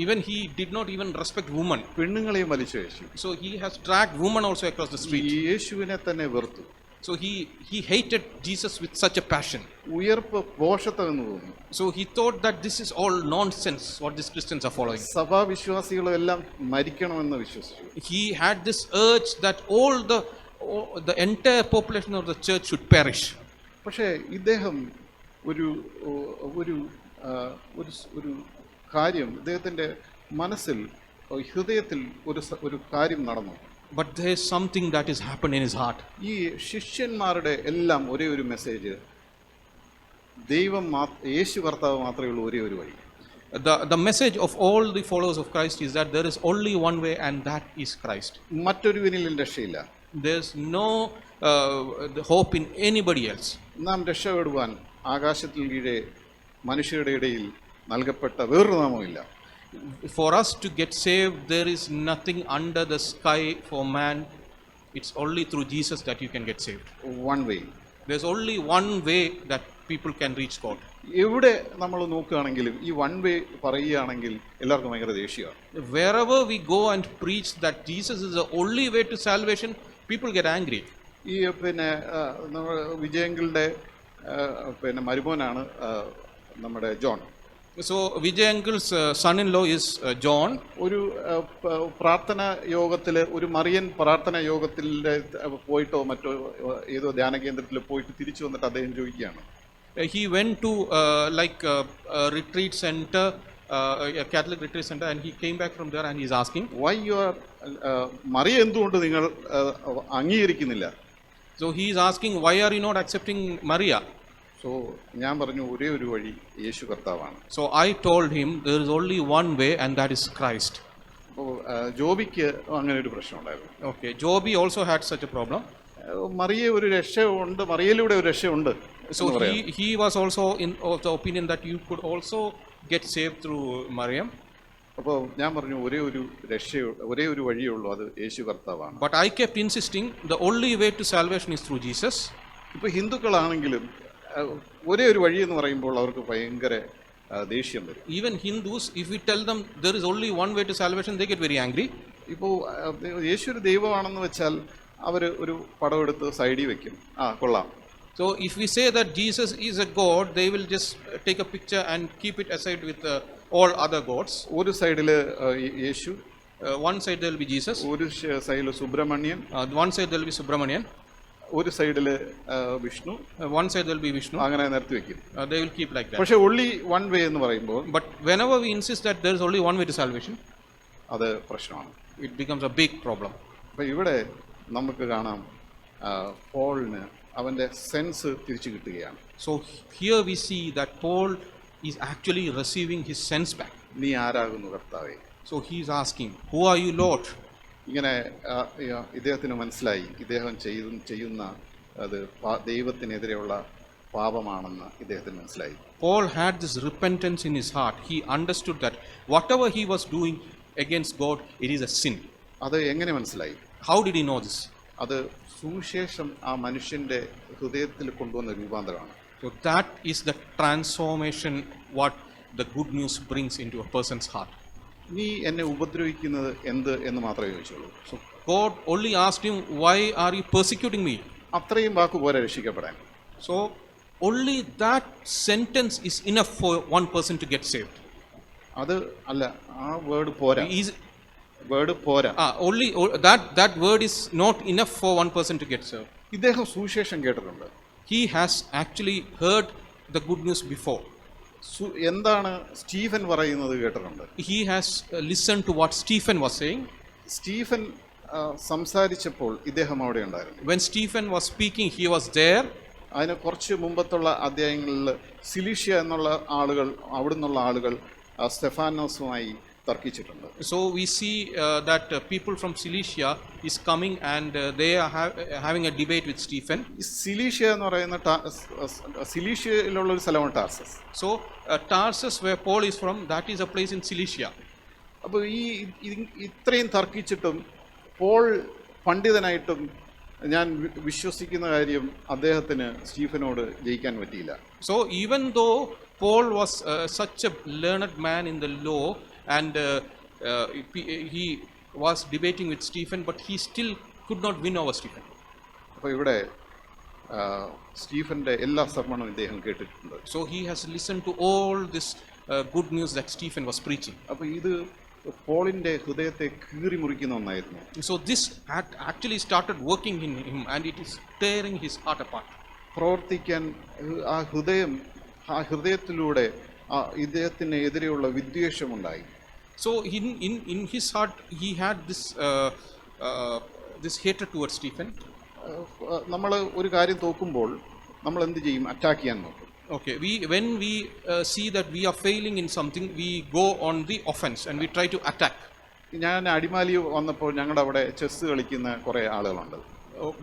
Even he did not even respect women. പെണ്ണുങ്ങളെയും വലിച്ചിഴച്ചു. So he has dragged women also across the street. യേശുവിനെ തന്നെ വെറുത്തു. So he hated Jesus with such a passion. ഉയർപ്പ് പോഷത്വമെന്ന് തോന്നുന്നു. So he thought that this is all nonsense what these Christians are following. സഭാവിശ്വാസികളും എല്ലാം മരിക്കണമെന്ന് വിശ്വസിച്ചു. He had this urge that all the entire population of the church should perish. പക്ഷേ ഇദ്ദേഹം ഒരു ഒരു ഒരു കാര്യം ഇദ്ദേഹത്തിൻ്റെ മനസ്സിൽ ഹൃദയത്തിൽ ഒരു കാര്യം നടന്നു. But there is something that has happened in his heart. ഈ ശിഷ്യന്മാരുടെ എല്ലാം ഒരേ ഒരു മെസ്സേജ്, ദൈവം യേശു കർത്താവ് മാത്രമേ ഉള്ളൂ ഒരേ ഒരു വഴി. The message of all the followers of Christ is that there is only one way, and that is Christ. മറ്റൊരുവനിലും രക്ഷയില്ല. There's no the hope in anybody else. നാം രക്ഷപ്പെടുവാൻ ആകാശത്തിൽ കീഴെ മനുഷ്യരുടെ ഇടയിൽ നൽകപ്പെട്ട വേറൊരു നാമമില്ല. For us to get saved, there is nothing under the sky for man. It's only through Jesus that you can get saved. One way. There's only one way that people can reach God. എവിടെ നമ്മൾ നോക്കുകയാണെങ്കിലും ഈ one way പറയുകയാണെങ്കിൽ എല്ലാവർക്കും ഭയങ്കര ദേഷ്യമാണ്. Wherever we go and preach that Jesus is the only way to salvation, people get angry. ഈ പിന്നെ നമ്മൾ വിജയങ്ങളുടെ പിന്നെ മരുമോനാണ് നമ്മുടെ John. So Vijay Uncle's son-in-law is John. ഒരു പ്രാർത്ഥന യോഗത്തിൽ, ഒരു മറിയൻ പ്രാർത്ഥന യോഗത്തിൽ പോയിട്ടോ മറ്റോ ഏതോ ധ്യാന കേന്ദ്രത്തിൽ പോയിട്ട് തിരിച്ചു വന്നിട്ട് അദ്ദേഹം ചോദിക്കുകയാണ്, He went to a retreat center, a Catholic retreat center, and he came back from there and he's asking, why you are Mariya എന്തുകൊണ്ട് നിങ്ങൾ അംഗീകരിക്കുന്നില്ല? So he is asking, why are you not accepting Maria? So ഞാൻ പറഞ്ഞു ഒരേ ഒരു വഴി യേശു കർത്താവാണ്. So I told him there is only one way, and that is Christ. അപ്പോൾ ജോബിക്ക് അങ്ങനെ ഒരു പ്രശ്നം ഉണ്ടായിരുന്നു. Okay, Joby also had such a problem. Mariya ഒരു രക്ഷയുണ്ട്, മറിയയിലൂടെ ഒരു രക്ഷയുണ്ട്. So he was also of the opinion that you could also get saved through Mariam. അപ്പോൾ ഞാൻ പറഞ്ഞു ഒരേ ഒരു വഴിയേ ഉള്ളൂ, അത് യേശു കർത്താവാണ്. But I kept insisting the only way to salvation is through Jesus. ഇപ്പോൾ ഹിന്ദുക്കളാണെങ്കിലും ഒരേ ഒരു വഴി എന്ന് പറയുമ്പോൾ അവർക്ക് ഭയങ്കര ദേഷ്യം വരും. Even Hindus, if we tell them there is only one way to salvation, they get very angry. ഇപ്പോൾ യേശു ഒരു ദൈവമാണെന്ന് വെച്ചാൽ അവർ ഒരു പടം എടുത്ത് സൈഡിൽ വെക്കും, കൊള്ളാം. So if we say that Jesus is a God, they will just take a picture and keep it aside with all other gods. ഒരു സൈഡിൽ യേശു, One side there will be Jesus, ഒരു സൈഡിൽ Subramanian, one side there will be Subramanian, ഒരു സൈഡിൽ Vishnu, one side there will be Vishnu. അങ്ങനെ നിരത്തി വെക്കും. They will keep like that. പക്ഷേ only one way എന്ന് പറയുമ്പോൾ, But whenever we insist that there is only one way to salvation, അത് പ്രശ്നമാണ്. it becomes a big problem. അപ്പോൾ ഇവിടെ നമുക്ക് കാണാം പോളിന് അവൻ്റെ സെൻസ് തിരിച്ചു കിട്ടുകയാണ്. So here we see that Paul is actually receiving his sense back. നീ ആരാകുന്നു കർത്താവേ? So he is asking, who are you, Lord? ഇങ്ങനെ ഇദ്ദേഹത്തിന് മനസ്സിലായി ഇദ്ദേഹം ചെയ്യുന്ന അത് ദൈവത്തിനെതിരെയുള്ള പാപമാണെന്ന് ഇദ്ദേഹത്തിന് മനസ്സിലായി. Paul had this repentance in his heart. He understood that whatever he was doing against God, it is a sin. അത് എങ്ങനെ മനസ്സിലായി? How did he know this? അത് സുവിശേഷം ആ മനുഷ്യൻ്റെ ഹൃദയത്തിൽ കൊണ്ടുവന്ന രൂപാന്തരമാണ്. So that is the transformation what the good news brings into a person's heart. നീ എന്നെ ഉപദ്രവിക്കുന്നത് എന്ത് എന്ന് മാത്രമേ ചോദിച്ചുള്ളൂ. So God only asked him, why are you persecuting me? അത്രയും വാക്ക് പോരാ രക്ഷിക്കപ്പെടാൻ. So only that sentence is enough for one person to get saved. അത് അല്ല, ആ വേർഡ് പോരാ. Only that word is not enough for one person to get saved. ഇദ്ദേഹം സുവിശേഷം കേട്ടിട്ടുണ്ട്. He has actually heard the good news before. എന്താണ് Stephen പറയുന്നത് കേട്ടിട്ടുണ്ട്. He has listened to what Stephen was saying. Stephen സംസാരിച്ചപ്പോൾ ഇദ്ദേഹം അവിടെ ഉണ്ടായിരുന്നു. When Stephen was speaking, he was there. അതിന് കുറച്ച് മുമ്പത്തുള്ള അധ്യായങ്ങളിൽ സിലീഷ്യ എന്നുള്ള ആളുകൾ അവിടെ നിന്നുള്ള ആളുകൾ സ്തെഫാനോസുമായി തർക്കിച്ചിട്ടുണ്ട്. So we see that people from Cilicia is coming and they are having a debate with Stephen. ഈ സിലീഷ്യ എന്ന് പറയുന്ന സിലീഷ്യയിലുള്ള ഒരു സ്ഥലമാണ് Tarsus. So Tarsus, where Paul is from, that is a place in Cilicia. അപ്പോൾ ഇത്രയും തർക്കിച്ചിട്ടും പോൾ പണ്ഡിതനായിട്ടും ഞാൻ വിശ്വസിക്കുന്ന കാര്യം അദ്ദേഹത്തിന് സ്റ്റീഫനോട് ജയിക്കാൻ പറ്റിയില്ല. So even though Paul was such a learned man in the law and he was debating with Stephen, but he still could not win over Stephen. അപ്പോൾ ഇവിടെ സ്റ്റീഫൻ്റെ എല്ലാ സർമണും ഇദ്ദേഹം കേട്ടിട്ടുണ്ട്. So he has listened to all this good news that Stephen was preaching. അപ്പോൾ ഇത് പോളിൻ്റെ ഹൃദയത്തെ കീറിമുറിക്കുന്ന ഒന്നായിരുന്നു. So this had actually started working in him and it is tearing his heart apart. പ്രവർത്തിക്കാൻ ആ ഹൃദയത്തിലൂടെ ഇദ്ദേഹത്തിന് എതിരെയുള്ള വിദ്വേഷമുണ്ടായി. So in his heart he had this hatred towards Stephen. നമ്മൾ ഒരു കാര്യം തോക്കുമ്പോൾ നമ്മൾ എന്ത് ചെയ്യും? അറ്റാക്ക് ചെയ്യാൻ നോക്കും. Okay, when we see that we are failing in something, we go on the offense and we try to attack. ഞാൻ അടിമാലി വന്നപ്പോൾ ഞങ്ങളുടെ അവിടെ ചെസ് കളിക്കുന്ന കുറേ ആളുകളുണ്ട്.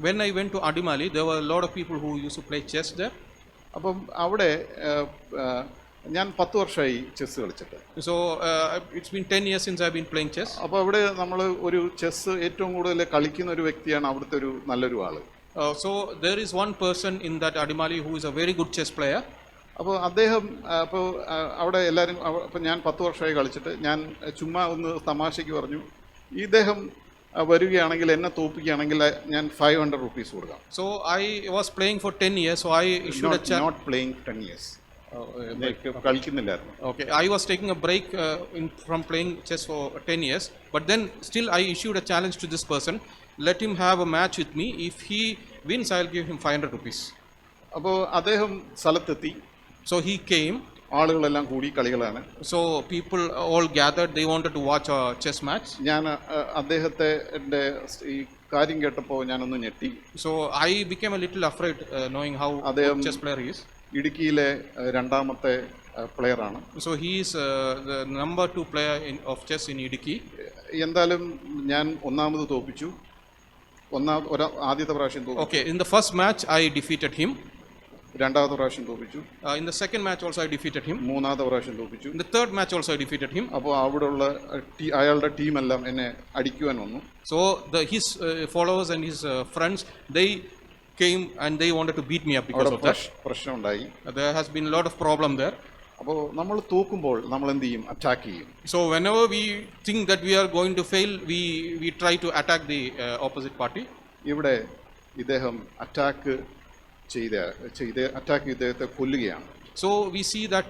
When I went to Adimali, there were a lot of people who used to play chess there. അപ്പം അവിടെ ഞാൻ 10 വർഷമായി ചെസ് കളിച്ചിട്ട്. So it's been 10 years since I've been playing chess. അപ്പോൾ അവിടെ നമ്മൾ ഒരു ചെസ് ഏറ്റവും കൂടുതൽ കളിക്കുന്ന ഒരു വ്യക്തിയാണ് അവിടുത്തെ ഒരു നല്ലൊരു ആള്. So there is one person in that Adimali who is a very good chess player. അപ്പോൾ അദ്ദേഹം അവിടെ എല്ലാവരും അപ്പോൾ ഞാൻ 10 വർഷമായി കളിച്ചിട്ട് ഞാൻ ചുമ്മാ ഒന്ന് തമാശയ്ക്ക് പറഞ്ഞു, ഇദ്ദേഹം വരികയാണെങ്കിൽ എന്നെ തോപ്പിക്കുകയാണെങ്കിൽ ഞാൻ 500 rupees കൊടുക്കാം. So I was playing for 10 years, so I issued a challenge. Not playing 10 years. കളിക്കുന്നില്ലായിരുന്നു. Okay, I was taking a break from playing chess for 10 years, but then still I issued a challenge to this person. Let him have a match with me. If he wins, I'll give him 500 rupees. അപ്പോൾ അദ്ദേഹം സ്ഥലത്തെത്തി. So he came. ആളുകളെല്ലാം കൂടി കളികളാണ്. So people all gathered. They wanted to watch a chess match. ഞാൻ അദ്ദേഹത്തെ ഈ കാര്യം കേട്ടപ്പോൾ ഞാനൊന്ന് ഞെട്ടി. So I became a little afraid knowing how അദ്ദേഹം chess player he is. ഇടുക്കിയിലെ രണ്ടാമത്തെ പ്ലെയറാണ്. So he is the number 2 player of chess in Idukki. എന്തായാലും ഞാൻ ഒന്നാമത് തോപ്പിച്ചു. ആദ്യത്തെ പ്രാവശ്യം തോപ്പിച്ചു. Okay, in the first match I defeated him. രണ്ടാമത്തെ പ്രാവശ്യം തോപ്പിച്ചു. In the second match also I defeated him. മൂന്നാമത്തെ പ്രാവശ്യം തോപ്പിച്ചു. In the third match also I defeated him. അപ്പോൾ അവിടെയുള്ള അയാളുടെ ടീമെല്ലാം എന്നെ അടിക്കുവാൻ വന്നു. So his followers and his friends, they came and they wanted to beat me up because of that. പ്രശ്നം ഉണ്ടായി. There has been a lot of problem there. അപ്പോൾ നമ്മൾ തോക്കുമ്പോൾ നമ്മൾ എന്ത് ചെയ്യും? അറ്റാക്ക് ചെയ്യും. So whenever we think that we are going to fail, we try to attack the opposite party. ഇവിടെ ഇദ്ദേഹം അറ്റാക്ക് ഇദ്ദേഹത്തെ കൊല്ലുകയാണ്. So we see that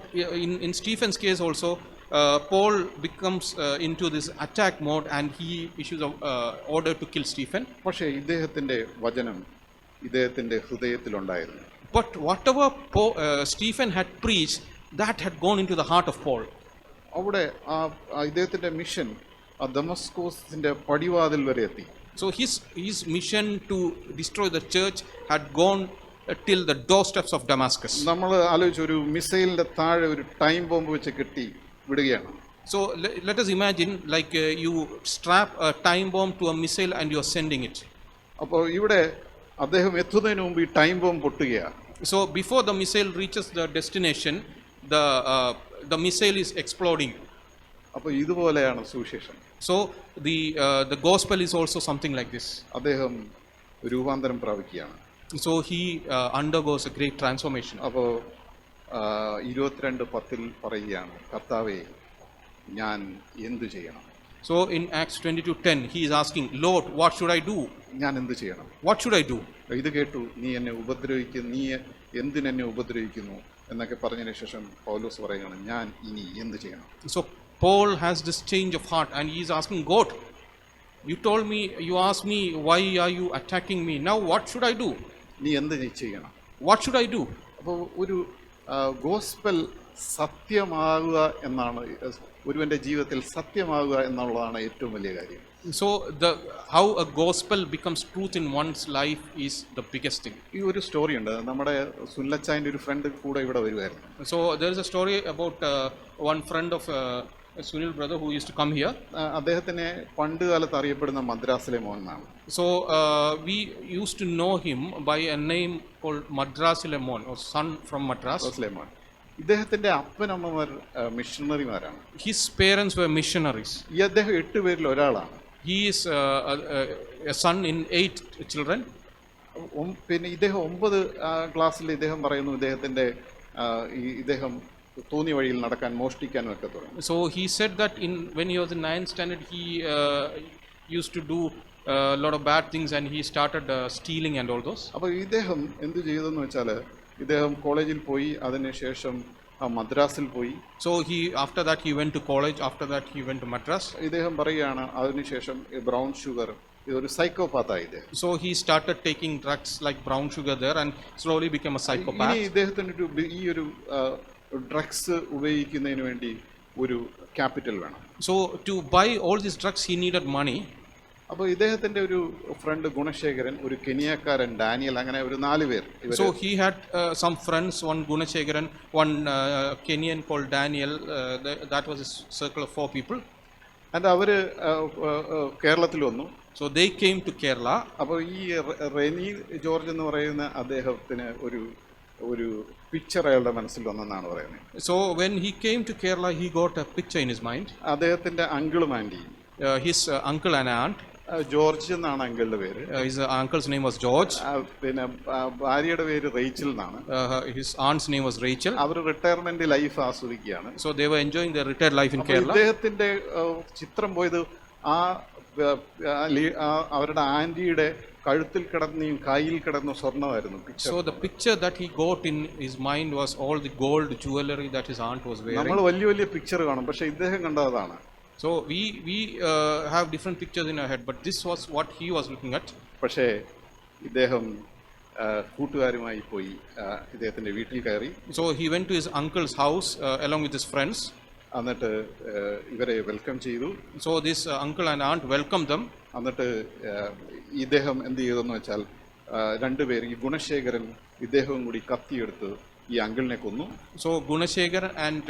in Stephen's case also, Paul becomes into this attack mode and he issues an order to kill Stephen. പക്ഷേ ഇദ്ദേഹത്തിൻ്റെ വചനം ഇദ്ദേഹത്തിൻ്റെ ഹൃദയത്തിലുണ്ടായിരുന്നു. But whatever Stephen had preached, that had gone into the heart of Paul. അവിടെ ഇദ്ദേഹത്തിൻ്റെ mission ദമസ്കോസിൻ്റെ പടിവാതിൽ വരെ എത്തി. So his mission to destroy the church had gone till the doorsteps of Damascus. നമ്മൾ ആലോചിച്ച് ഒരു മിസൈലിൻ്റെ താഴെ ഒരു ടൈം ബോംബ് വെച്ച് കെട്ടി വിടുകയാണ്. So let us imagine like you strap a time bomb to a missile and you are sending it. അപ്പോൾ ഇവിടെ അദ്ദേഹം എത്തുന്നതിന് മുമ്പ് ഈ ടൈം ബോംബ് പൊട്ടുകയാണ്. So before the missile reaches the destination, the missile is exploding. അപ്പോൾ ഇതുപോലെയാണ് സുവിശേഷം. So the gospel is also something like this. അദ്ദേഹം രൂപാന്തരം പ്രാപിക്കുകയാണ്. So he undergoes a great transformation. അപ്പോൾ 22:10 പറയുകയാണ്, കർത്താവേ ഞാൻ എന്തു ചെയ്യണം? So in Acts 22:10 he is asking, Lord, what should I do? ഞാൻ എന്ത് ചെയ്യണം? What should I do? ഇത് കേട്ടു, നീ എന്നെ ഉപദ്രവിക്കുന്നു, നീ എന്തിനെന്നെ ഉപദ്രവിക്കുന്നു എന്നൊക്കെ പറഞ്ഞതിന് ശേഷം പൗലോസ് പറയുകയാണ്, ഞാൻ ഇനി എന്ത് ചെയ്യണം? So Paul has this change of heart and he is asking God, you asked me, why are you attacking me? Now what should I do? നീ എന്ത് ചെയ്യണം? What should I do? അപ്പോൾ ഒരു ഗോസ്പൽ സത്യമാകുക എന്നാണ്, ഒരുവൻ്റെ ജീവിതത്തിൽ സത്യമാകുക എന്നുള്ളതാണ് ഏറ്റവും വലിയ കാര്യം. So how a gospel becomes truth in one's life is the biggest thing. ഈ ഒരു സ്റ്റോറി ഉണ്ട്, നമ്മുടെ സുല്ലച്ചായൻ്റെ ഒരു ഫ്രണ്ട് കൂടെ ഇവിടെ വരുമായിരുന്നു. So there is a story about one friend of Sunil brother who used to come here. അദ്ദേഹത്തിനെ പണ്ട് കാലത്ത് അറിയപ്പെടുന്ന മദ്രാസിലെ മോൻ എന്നാണ്. So we used to know him by a name called Madras Lemon, or son from Madras. മദ്രാസിലെ മോൻ. ഇദ്ദേഹത്തിന്റെ അപ്പനമ്മമാർ മിഷണറിമാരാണ്. His parents were missionaries. ഈ അദ്ദേഹം 8 പേരിൽ ഒരാളാണ്. He is a son in 8 children. പിന്നെ ഇദ്ദേഹം 9 ക്ലാസ്സിൽ ഇദ്ദേഹം പറയുന്നു ഇദ്ദേഹം തോന്നിയ വഴിയിൽ നടക്കാൻ മോഷ്ടിക്കാനും ഒക്കെ തുടങ്ങി. So he said that when he was in 9th standard he used to do a lot of bad things and he started stealing and all those. അപ്പോൾ ഇദ്ദേഹം എന്ത് ചെയ്തെന്ന് വെച്ചാൽ ഇദ്ദേഹം കോളേജിൽ പോയി, അതിനുശേഷം മദ്രാസിൽ പോയി. So after that he went to college, after that he went to Madras. ഇദ്ദേഹം പറയുകയാണ് അതിനുശേഷം ബ്രൗൺ ഷുഗർ, ഇതൊരു സൈക്കോപാത്തായി ഇദ്ദേഹം. So he started taking drugs like brown sugar there and slowly became a psychopath. ഇനി ഇദ്ദേഹത്തിന് ഈ ഒരു ഡ്രഗ്സ് ഉപയോഗിക്കുന്നതിന് വേണ്ടി ഒരു ക്യാപിറ്റൽ വേണം. So to buy all these drugs he needed money. അപ്പോൾ ഇദ്ദേഹത്തിന്റെ ഒരു ഫ്രണ്ട് ഗുണശേഖരൻ, ഒരു കെനിയക്കാരൻ ഡാനിയൽ, അങ്ങനെ ഒരു 4 പേർ. So he had some friends, one Gunashegaran, one Kenyan called Daniel. That was a circle of 4 people. and അവര് കേരളത്തിൽ വന്നു. So they came to Kerala. അപ്പോൾ ഈ റെനി ജോർജ് എന്ന് പറയുന്ന അദ്ദേഹത്തിന് ഒരു പിക്ചർ അയാളുടെ മനസ്സിൽ വന്നെന്നാണ് പറയുന്നത്. So when he came to Kerala he got a picture in his mind. അദ്ദേഹത്തിന്റെ അങ്കിളും ആൻറ്റിയും, His uncle and aunt. George എന്നാണ് അങ്കിളുടെ പേര്. His uncle's name was George. പിന്നെ ഭാര്യയുടെ പേര് റേച്ചൽ എന്നാണ്. His aunt's name was Rachel. അവർ റിട്ടയർമെന്റ് ലൈഫ് ആസ്വദിക്കുകയാണ്. So they were enjoying their retired life in അപ്പോൾ Kerala. ഇദ്ദേഹത്തിന്റെ ചിത്രം പോയത് അവരുടെ ആന്റിയുടെ കഴുത്തിൽ കിടന്നും കയ്യിൽ കിടന്ന സ്വർണ്ണമായിരുന്നു. So the picture that he got in his mind was all the gold jewelry that his aunt was wearing. നമ്മൾ വലിയ വലിയ പിക്ചർ കാണും, പക്ഷെ ഇദ്ദേഹം കണ്ടതാണ്. So we have different pictures in our head, but this was what he was looking at. പക്ഷേ ഇദ്ദേഹം കൂട്ടുകാരുമായി പോയി ഇദ്ദേഹത്തിന്റെ വീട്ടിൽ കയറി. So he went to his uncle's house along with his friends. എന്നിട്ട് ഇവരെ വെൽക്കം ചെയ്തു. So this uncle and aunt welcomed them. എന്നിട്ട് ഇദ്ദേഹം എന്ത് ചെയ്തെന്ന് വെച്ചാൽ 2 പേർ, ഈ ഗുണശേഖരൻ ഇദ്ദേഹവും കൂടി കത്തിയെടുത്ത് ഈ അങ്കിളിനെ കൊന്നു. So Gunashegar and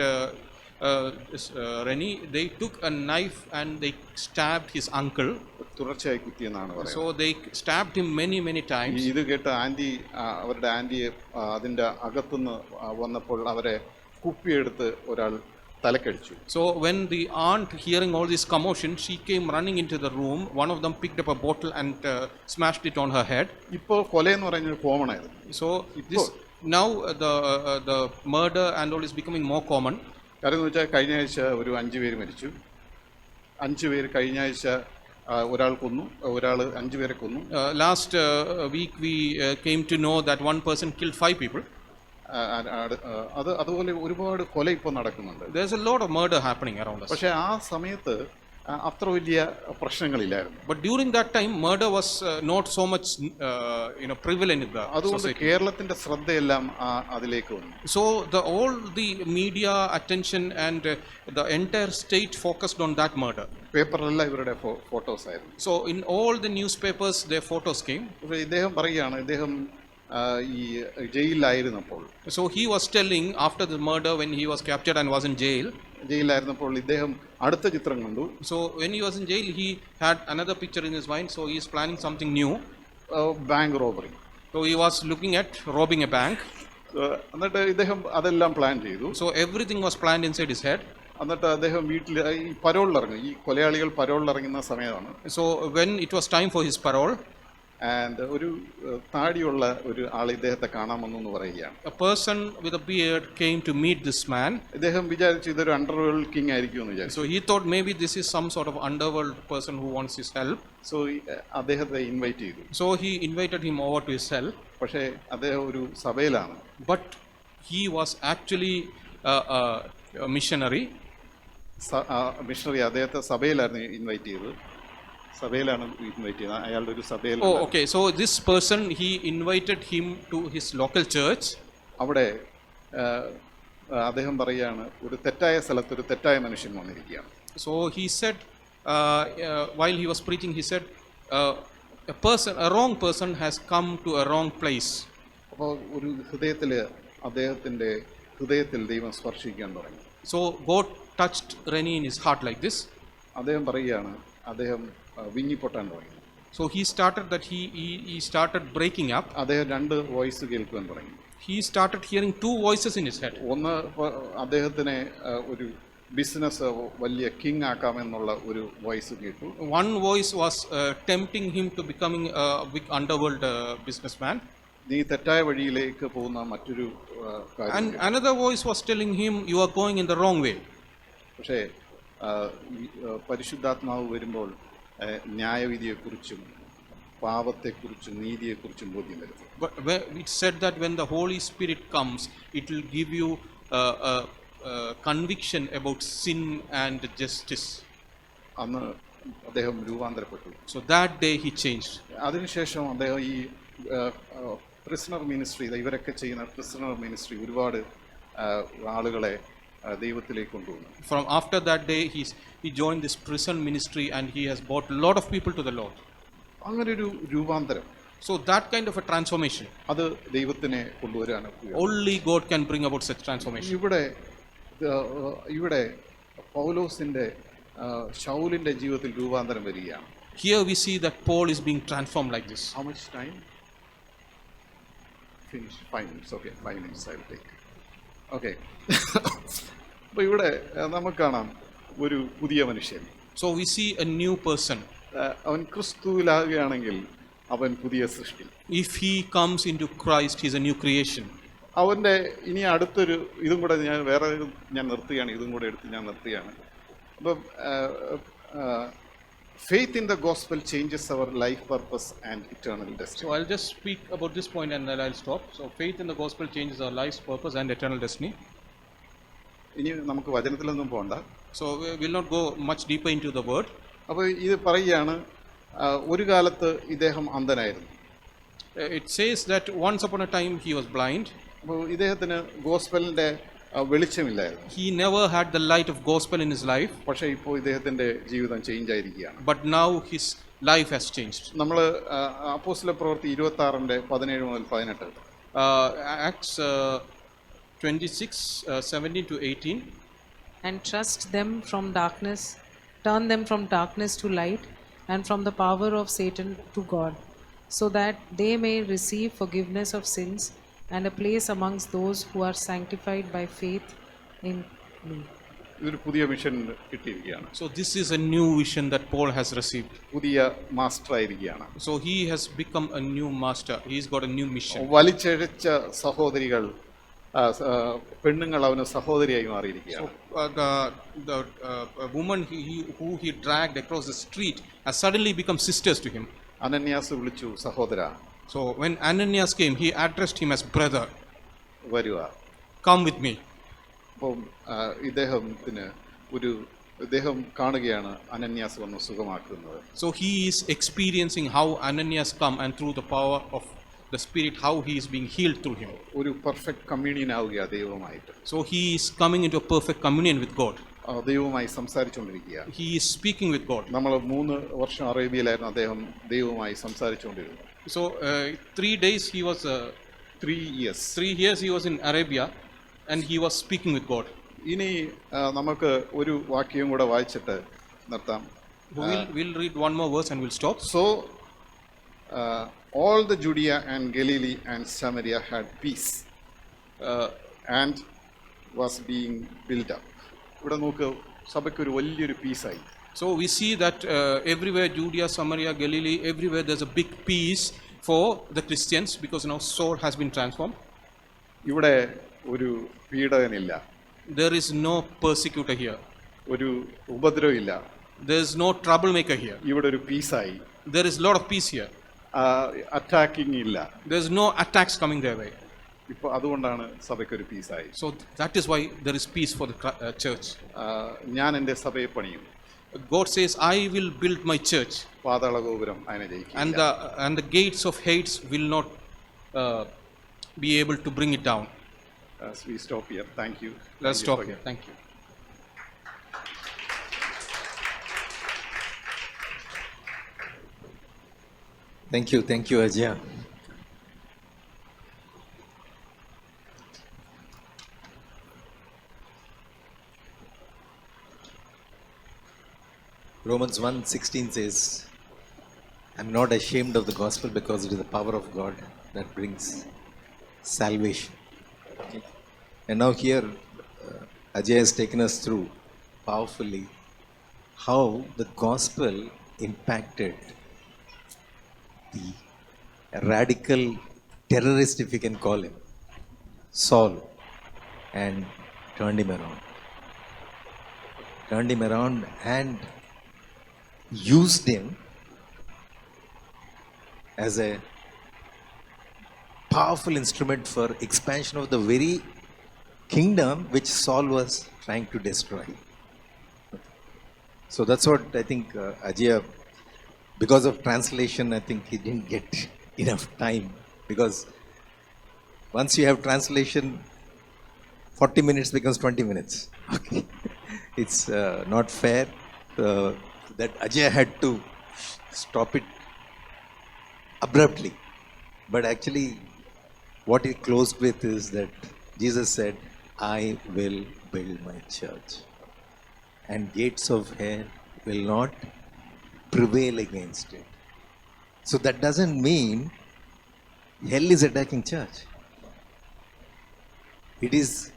Reni, they took a knife and they stabbed his uncle. തുടർച്ചയായി കുത്തിയെന്നാണ് പറയുന്നത്. So they stabbed him many times. ഇത് കേട്ട് അവരുടെ ആന്റിയെ അതിന്റെ അകത്തുനിന്ന് വന്നപ്പോൾ അവരെ കുപ്പിയെടുത്ത് ഒരാൾ തലക്കടിച്ചു. So when the aunt hearing all this commotion, she came running into the room. One of them picked up a bottle and smashed it on her head. ഇപ്പോൾ കൊലയെന്ന് പറയുന്നത് കോമൺ ആയിരുന്നു. So this now the murder and all is becoming more common. കാരണം എന്ന് വെച്ചാൽ കഴിഞ്ഞ ആഴ്ച ഒരു 5 പേര് മരിച്ചു. 5 പേര് കഴിഞ്ഞ ആഴ്ച ഒരാൾ കൊന്നു, ഒരാൾ 5 പേരെ കൊന്നു. Last week we came to know that one person killed 5 people. അതുപോലെ ഒരുപാട് കൊല ഇപ്പോൾ നടക്കുന്നുണ്ട്. There's a lot of murder happening around us. പക്ഷേ ആ സമയത്ത് അത്ര വലിയ പ്രശ്നങ്ങളില്ലായിരുന്നു. But during that time murder was not so much prevalent in the അതുകൊണ്ട് society. കേരളത്തിന്റെ ശ്രദ്ധയെല്ലാം അതിലേക്ക് വന്നു. So all the media attention and the entire state focused on that murder. പേപ്പറിലെല്ലാം ഇവരുടെ ഫോട്ടോസ് ആയിരുന്നു. So in all the newspapers their photos came. അപ്പോൾ ഇദ്ദേഹം പറയുകയാണ്, ഇദ്ദേഹം ഈ ജയിലിലായിരുന്നപ്പോൾ, So he was telling after the murder when he was captured and was in jail. ജയിലിലായിരുന്നപ്പോൾ ഇദ്ദേഹം അടുത്ത ചിത്രം കണ്ടു. So when he was in jail he had another picture in his mind. So he is planning something new. Bank robbery. So he was looking at robbing a bank. എന്നിട്ട് ഇദ്ദേഹം അതെല്ലാം plan ചെയ്തു. So everything was planned inside his head. എന്നിട്ട് അദ്ദേഹം വീട്ടിൽ ഈ പരോളിലിറങ്ങി, ഈ കൊലയാളികൾ പരോളിലിറങ്ങുന്ന സമയമാണ്. So when it was time for his parole, and ഒരു താടിയുള്ള ഒരു ആൾ ഇദ്ദേഹത്തെ കാണാമെന്നു പറയുകയാണ്. a person with a beard came to meet this man. ഇദ്ദേഹം വിചാരിച്ചു ഇതൊരു അണ്ടർവേൾഡ് കിങ് ആയിരിക്കും എന്ന് വിചാരിച്ചു. So he thought maybe this is some sort of underworld person who wants his help. So അദ്ദേഹത്തെ ഇൻവൈറ്റ് ചെയ്തു. So he invited him over to his cell. പക്ഷേ അദ്ദേഹം ഒരു സഭയിലാണ്. But he was actually a missionary. Missionary അദ്ദേഹത്തെ സഭയിലായിരുന്നു invite ചെയ്തത്. സഭയിലാണ് invite ചെയ്യുന്നത്. അയാളുടെ ഒരു സഭയിൽ. Oh, okay. So this person, he invited him to his local church. അവിടെ അദ്ദേഹം പറയുകയാണ്, ഒരു തെറ്റായ സ്ഥലത്ത് ഒരു തെറ്റായ മനുഷ്യൻ വന്നിരിക്കുകയാണ്. So he said while he was preaching, he said, a wrong person has come to a wrong place. അപ്പോൾ ഒരു അദ്ദേഹത്തിൻ്റെ ഹൃദയത്തിൽ ദൈവം സ്പർശിക്കാൻ തുടങ്ങി. So God touched Rennie in his heart like this. അദ്ദേഹം പറയുകയാണ്, അദ്ദേഹം വിങ്ങിപ്പൊട്ടാൻ തുടങ്ങി. So he started that he started breaking up. അദ്ദേഹം 2 വോയിസ് കേൾക്കുവാൻ തുടങ്ങി. He started hearing 2 voices in his head. ഒന്ന് അദ്ദേഹത്തിനെ ഒരു ബിസിനസ് വലിയ കിങ് ആക്കാമെന്നുള്ള ഒരു വോയിസ് കേട്ടു. One voice was tempting him to becoming a big underworld businessman. നീ തെറ്റായ വഴിയിലേക്ക് പോകുന്ന മറ്റൊരു കാര്യം. And another voice was telling him, you are going in the wrong way. പക്ഷേ പരിശുദ്ധാത്മാവ് വരുമ്പോൾ ന്യായവിധിയെക്കുറിച്ചും പാപത്തെക്കുറിച്ചും നീതിയെക്കുറിച്ചും ബോധ്യം വരുത്തും. But it said that when the Holy Spirit comes, it will give you conviction about sin and justice. അന്ന് അദ്ദേഹം രൂപാന്തരപ്പെട്ടു. So that day he changed. അതിനുശേഷം അദ്ദേഹം ഈ പ്രിസണർ മിനിസ്ട്രി, ഇവരൊക്കെ ചെയ്യുന്ന പ്രിസണർ മിനിസ്ട്രി ഒരുപാട് ആളുകളെ ദൈവത്തിലേക്ക് കൊണ്ടുവന്നു. From after that day he joined this prison ministry and he has brought a lot of people to the Lord. അങ്ങനെ ഒരു രൂപാന്തരം, So that kind of a transformation, അത് ദൈവത്തിനെ കൊണ്ടുവരാൻ only God can bring about such transformation. ഇവിടെ പൗലോസിന്റെ ശൗലിന്റെ ജീവിതത്തിൽ രൂപാന്തരം വരികയാണ്. Here we see that Paul is being transformed like this. How much time? Finish 5 minutes. Okay, 5 minutes I will take. Okay. അപ്പോൾ ഇവിടെ നമുക്ക് കാണാം ഒരു പുതിയ മനുഷ്യൻ. So we see a new person. അവൻ ക്രിസ്തുവിലാകുകയാണെങ്കിൽ അവൻ പുതിയ സൃഷ്ടി. If he comes into Christ, he is a new creation. അവൻ്റെ ഇനി അടുത്തൊരു ഇതും കൂടെ ഞാൻ നിർത്തുകയാണ്, ഇതും കൂടെ എടുത്ത് ഞാൻ നിർത്തുകയാണ്. അപ്പം faith in the gospel changes our life purpose and eternal destiny. So I'll just speak about this point and then I'll stop. So faith in the gospel changes our life's purpose and eternal destiny. ഇനി നമുക്ക് വചനത്തിലൊന്നും പോകണ്ട. So we will not go much deeper into the word. അപ്പോൾ ഇത് പറയുകയാണ്, ഒരു കാലത്ത് ഇദ്ദേഹം അന്ധനായിരുന്നു. It says that once upon a time he was blind. അപ്പോൾ ഇദ്ദേഹത്തിന് ഗോസ്പലിൻ്റെ വെളിച്ചമില്ലായിരുന്നു. He never had the light of gospel in his life. പക്ഷേ ഇപ്പോൾ ഇദ്ദേഹത്തിൻ്റെ ജീവിതം ചേഞ്ച് ആയിരിക്കുകയാണ്. But now his life has changed. നമ്മൾ അപ്പോസ്തല പ്രവൃത്തി 26:17 മുതൽ 18. Acts 26, 17 to 18. And trust them from darkness, turn them from darkness to light, and from the power of Satan to God, so that they may receive forgiveness of sins and a place amongst those who are sanctified by faith in me. ഇതൊരു പുതിയ mission കിട്ടിയിരിക്കുകയാണ്. So this is a new vision that Paul has received. പുതിയ master ആയിരിക്കുകയാണ്. So he has become a new master. He's got a new mission. വലിച്ചഴച്ച സഹോദരികൾ, പെണ്ണുങ്ങൾ അവന് സഹോദരിയായി മാറിയിരിക്കുകയാണ്. The woman who he dragged across the street has suddenly become sisters to him. അനന്യാസ് വിളിച്ചു, സഹോദര. So when Ananias came, he addressed him as brother. വരുക. Come with me. അപ്പം ഇദ്ദേഹം കാണുകയാണ് അനന്യാസ് വന്ന് സുഖമാക്കുന്നത്. So he is experiencing how Ananias come and through the power of the Spirit, how he is being healed through him. ഒരു perfect communion ആവുക ദൈവവുമായിട്ട്. So he is coming into a perfect communion with God. ദൈവവുമായി സംസാരിച്ചുകൊണ്ടിരിക്കുക. He is speaking with God. നമ്മൾ 3 വർഷം അറേബ്യയിലായിരുന്നു, അദ്ദേഹം ദൈവവുമായി സംസാരിച്ചുകൊണ്ടിരുന്നു. So 3 days he was 3 years. 3 years he was in Arabia and he was speaking with God. ഇനി നമുക്ക് ഒരു വാക്യം കൂടെ വായിച്ചിട്ട് നിർത്താം. We'll read one more verse and we'll stop. So all the Judea and Galilee and Samaria had peace and was being built up. ഇവിടെ നോക്ക്, സഭയ്ക്ക് ഒരു വലിയൊരു പീസായി. So we see that everywhere, Judea, Samaria, Galilee, everywhere there's a big peace for the Christians because now Saul has been transformed. ഇവിടെ ഒരു പീഡകനില്ല. There is no persecutor here. ഒരു ഉപദ്രവമില്ല. There is no troublemaker here. ഇവിടെ ഒരു പീസായി. There is a lot of peace here. Attacking ഇല്ല. There is no attacks coming their way. ഇപ്പോൾ അതുകൊണ്ടാണ് സഭയ്ക്ക് ഒരു പീസായി. So that is why there is peace for the church. ഞാൻ എൻ്റെ സഭയെ പണിയും. God says, I will build my church. പാതാള ഗോപുരം അതിനെ ജയിക്കും. And the gates of hate will not be able to bring it down. As we stop here, thank you. Let's stop here. Thank you. Thank you, Ajay. Romans 1:16 says, I'm not ashamed of the gospel because it is the power of God that brings salvation. Okay. And now here, Ajay has taken us through powerfully how the gospel impacted the radical terrorist, if you can call him, Saul, and turned him around. Turned him around and used him as a powerful instrument for expansion of the very kingdom which Saul was trying to destroy. So that's what I think Ajay, because of translation, I think he didn't get enough time, because once you have translation, 40 minutes becomes 20 minutes. Okay. It's not fair that Ajay had to stop it abruptly. But actually, what he closed with is that Jesus said, I will build my church, and gates of hell will not prevail against it. So that doesn't mean hell is attacking church. It is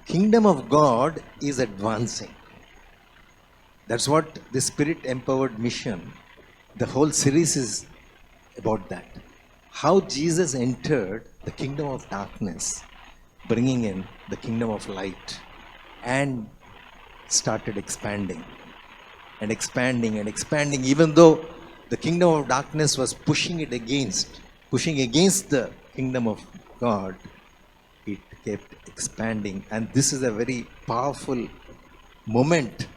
kingdom of God is advancing. That's what the Spirit empowered mission, the whole series is about that. How Jesus entered the kingdom of darkness, bringing in the kingdom of light, and started expanding and expanding and expanding, even though the kingdom of darkness was pushing against the kingdom of God. It kept expanding, and this is a very powerful moment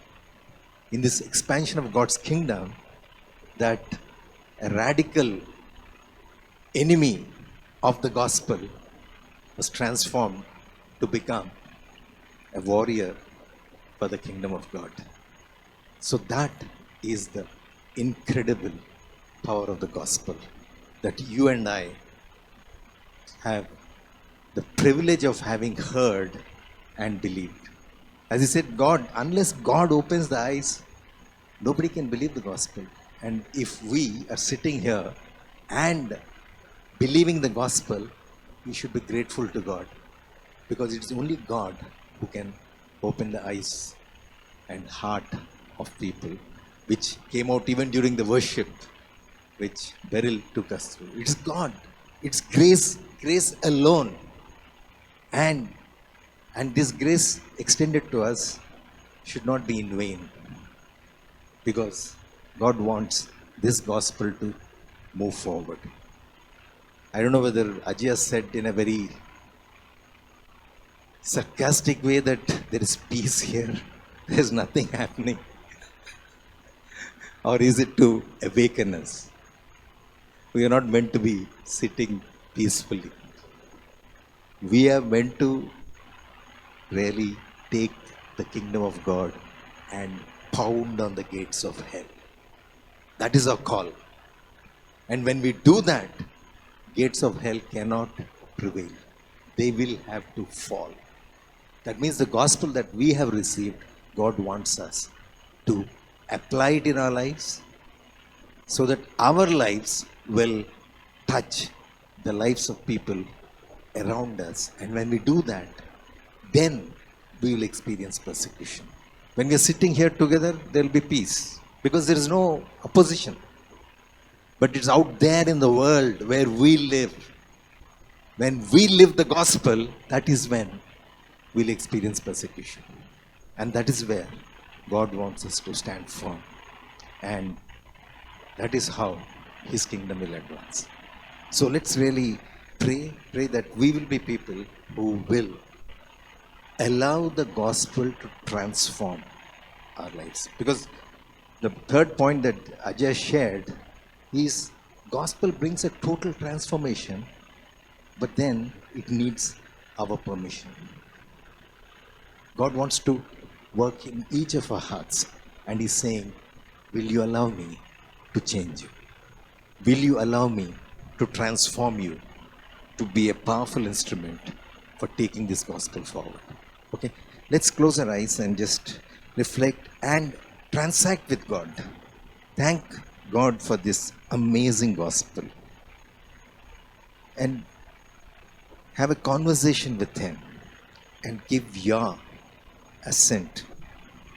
in this expansion of God's kingdom, that a radical enemy of the gospel was transformed to become a warrior for the kingdom of God. So that is the incredible power of the gospel that you and I have the privilege of having heard and believed. As he said, God, unless God opens the eyes, nobody can believe the gospel. And if we are sitting here and believing the gospel, we should be grateful to God, because it's only God who can open the eyes and heart of people, which came out even during the worship, which Beryl took us through. It's God. It's grace alone. And this grace extended to us should not be in vain, because God wants this gospel to move forward. I don't know whether Ajay said in a very sarcastic way that there is peace here, there's nothing happening, or is it to awaken us? We are not meant to be sitting peacefully. We are meant to really take the kingdom of God and pound on the gates of hell. That is our call. And when we do that, gates of hell cannot prevail. They will have to fall. That means the gospel that we have received, God wants us to apply it in our lives, so that our lives will touch the lives of people around us. And when we do that, then we will experience persecution. When we are sitting here together, there will be peace, because there is no opposition. But it's out there in the world where we live. When we live the gospel, that is when we'll experience persecution. And that is where God wants us to stand firm. And that is how his kingdom will advance. So let's really pray that we will be people who will allow the gospel to transform our lives. Because the third point that Ajay shared is gospel brings a total transformation, but then it needs our permission. God wants to work in each of our hearts, and he's saying, will you allow me to change you? will you allow me to transform you to be a powerful instrument for taking this gospel forward? Okay, let's close our eyes and just reflect and transact with God. Thank God for this amazing gospel and have a conversation with Him and give your assent,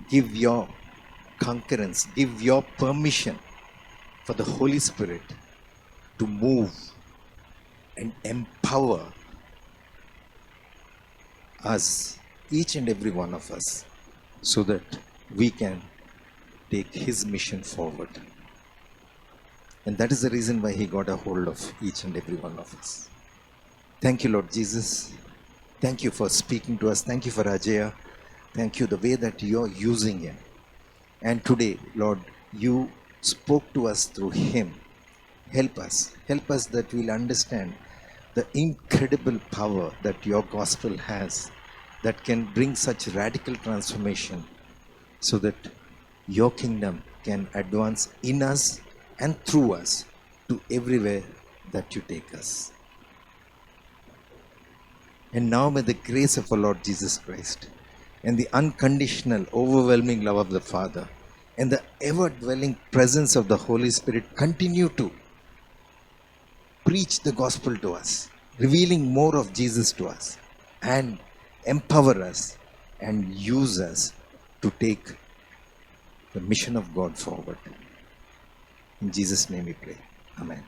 give your concurrence, give your permission for the Holy Spirit to move and empower us, each and every one of us, so that we can take His mission forward. And that is the reason why He got a hold of each and every one of us. Thank you, Lord Jesus. Thank you for speaking to us. Thank you for Ajaya. Thank you the way that you're using him. And today, Lord, you spoke to us through him. Help us that we'll understand the incredible power that your gospel has that can bring such radical transformation so that your kingdom can advance in us and through us to everywhere that you take us. And now may the grace of our Lord Jesus Christ and the unconditional, overwhelming love of the Father and the ever-dwelling presence of the Holy Spirit continue to preach the gospel to us, revealing more of Jesus to us, and empower us and use us to take the mission of God forward. In Jesus' name we pray. Amen.